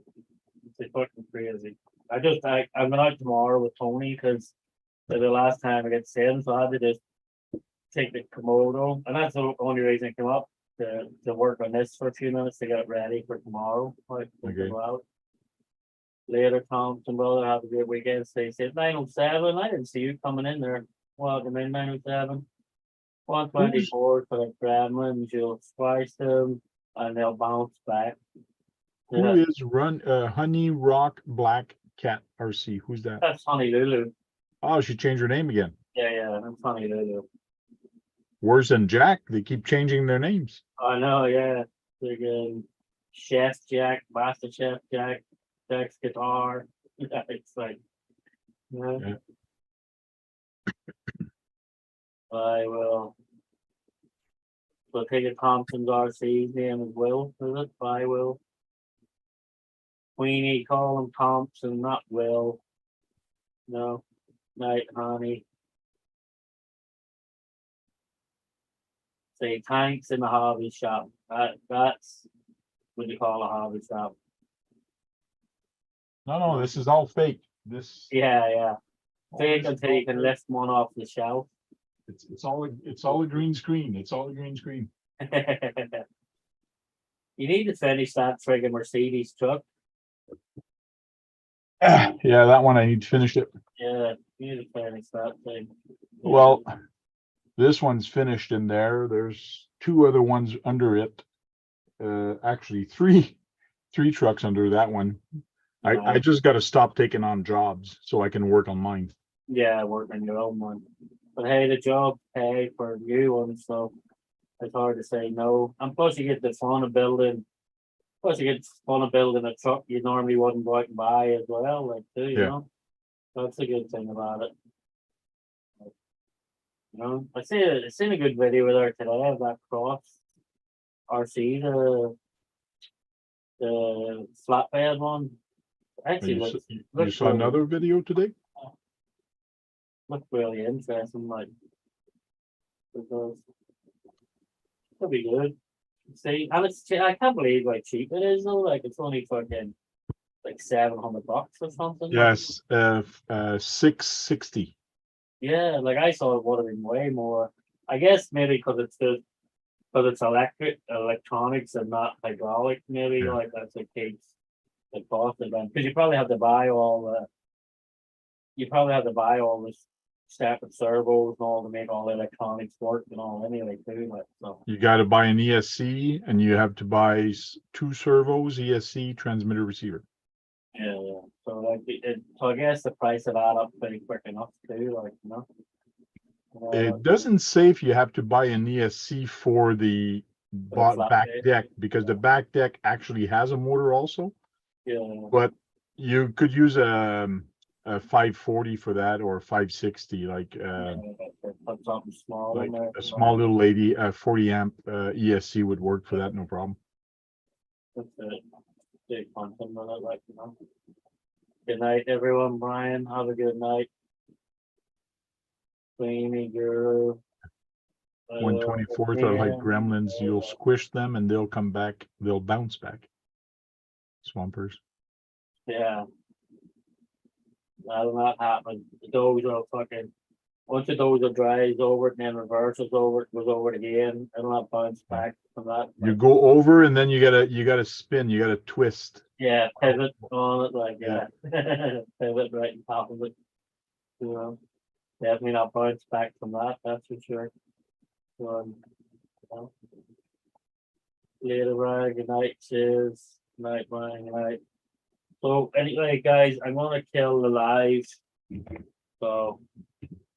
it's fucking crazy. I'm going out tomorrow with Tony because the last time I got sent, so I had to just take the Komodo, and that's the only reason I came up to work on this for a few minutes to get it ready for tomorrow. Like, we'll Okay. go out. Later, Thompson, brother, have a good weekend. Stay safe. 907. I didn't see you coming in there. Welcome in, 907. 124 for the Gremlins. You'll splice them and they'll bounce back. Who Yeah, is Honey Rock Black Cat RC? Who's that? that's Honey Lulu. Oh, she changed her name again. Yeah, that's Honey Lulu. Worse than Jack. They keep changing their names. I know, yeah. They're good. Chef Jack, Master Chef Jack, Jack's guitar. Yeah, it's like, yeah. Yeah. I will. So take a Thompson's RC's name as Will, is it? I will. Queenie, call him Thompson, not Will. No. Night, honey. Say tanks in the hobby shop. That's what you call a hobby shop. No, this is all fake. This Yeah. Fake this is until you all can fake. lift one off the shelf. It's all a green screen. It's all a green screen. You need to finish that friggin' Mercedes truck. Yeah, that one I need to finish it. Yeah, you need to finish that thing. Yeah. Well, this one's finished in there. There's two other ones under it. Actually three trucks under that one. I just got to stop taking on jobs so I can work on mine. Yeah, work on your own one. But hey, the job pay for new ones, so it's hard to say no. And plus you get the fun of building. Plus you get the fun of building a truck you normally wouldn't go out and buy as well, like too, you Yeah. know? That's a good thing about it. You know, I seen a good video with her today of that cross RC, the flatbed one. Actually You, looks you looks saw really, another video today? looks really interesting, like because it'll be good. See, and I can't believe how cheap it is though. Like it's only fucking like $700 or something. Yes, 660. Yeah, like I thought it would have been way more. I guess maybe because it's electronics and not hydraulic. Maybe Yeah. like that's what keeps the cost of them. Because you probably have to buy all the separate servos and all to make all the electronics work and all anyway too. Like so. You got to buy an ESC and you have to buy two servos, ESC, transmitter, receiver. Yeah, yeah. So like so I guess the price of that up pretty quick enough too. Like you know. It doesn't say if you have to buy an ESC for the flat back bed. deck, because the back deck actually has a motor also, Yeah. but you could use a 540 for that, or 560, like Put something small in there. a small little lady, 40 amp ESC would work for that, no problem. That's it. Big something with it, like you know. Good night, everyone. Brian, have a good night. Queenie girl. 124th are like gremlins. You'll squish them and they'll come back. They'll bounce back. Swampers. Yeah. That'll not happen. The dogs are fucking. Once the dozer dries over it and then reverses over it, goes over it again, it'll not bounce back from that. You go over and then you gotta spin. You gotta twist. Yeah, pivot on it, like Yeah. pivot right on top of it. You know, definitely not bounce back from that. That's for sure. You know. Later, Ryan. Good night, cheers. Good night, Ryan. Good night. So anyway, guys, I'm gonna kill the live. So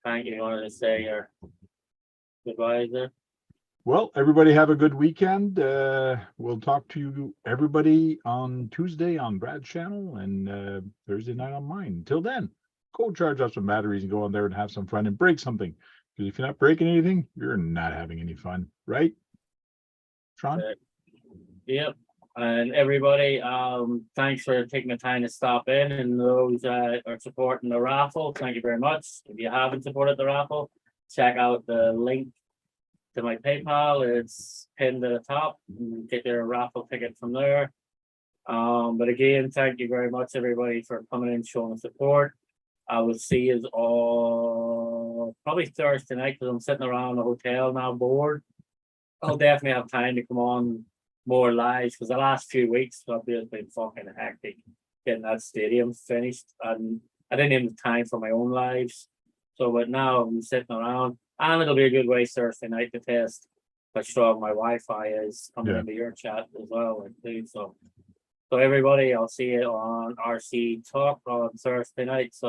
thank you. Wanted to say your goodbyes there. Well, everybody have a good weekend. We'll talk to you, everybody, on Tuesday on Brad's channel and Thursday night on mine. Until then, go charge up some batteries and go on there and have some fun and break something. Because if you're not breaking anything, you're not having any fun, right? Sean? Yep. And everybody, thanks for taking the time to stop in, and those that are supporting the raffle, thank you very much. If you haven't supported the raffle, check out the link to my PayPal. It's pinned to the top. You can get your raffle ticket from there. But again, thank you very much, everybody, for coming in, showing support. I will see you all probably Thursday night because I'm sitting around the hotel now bored. I'll definitely have time to come on more lives because the last few weeks have been fucking hectic getting that stadium finished, and I didn't have time for my own lives. So, but now I'm sitting around, and it'll be a good way Thursday night to test how strong my Wi-Fi is coming into your chat as well, like too. So everybody, I'll see you on RC Talk on Thursday night. So.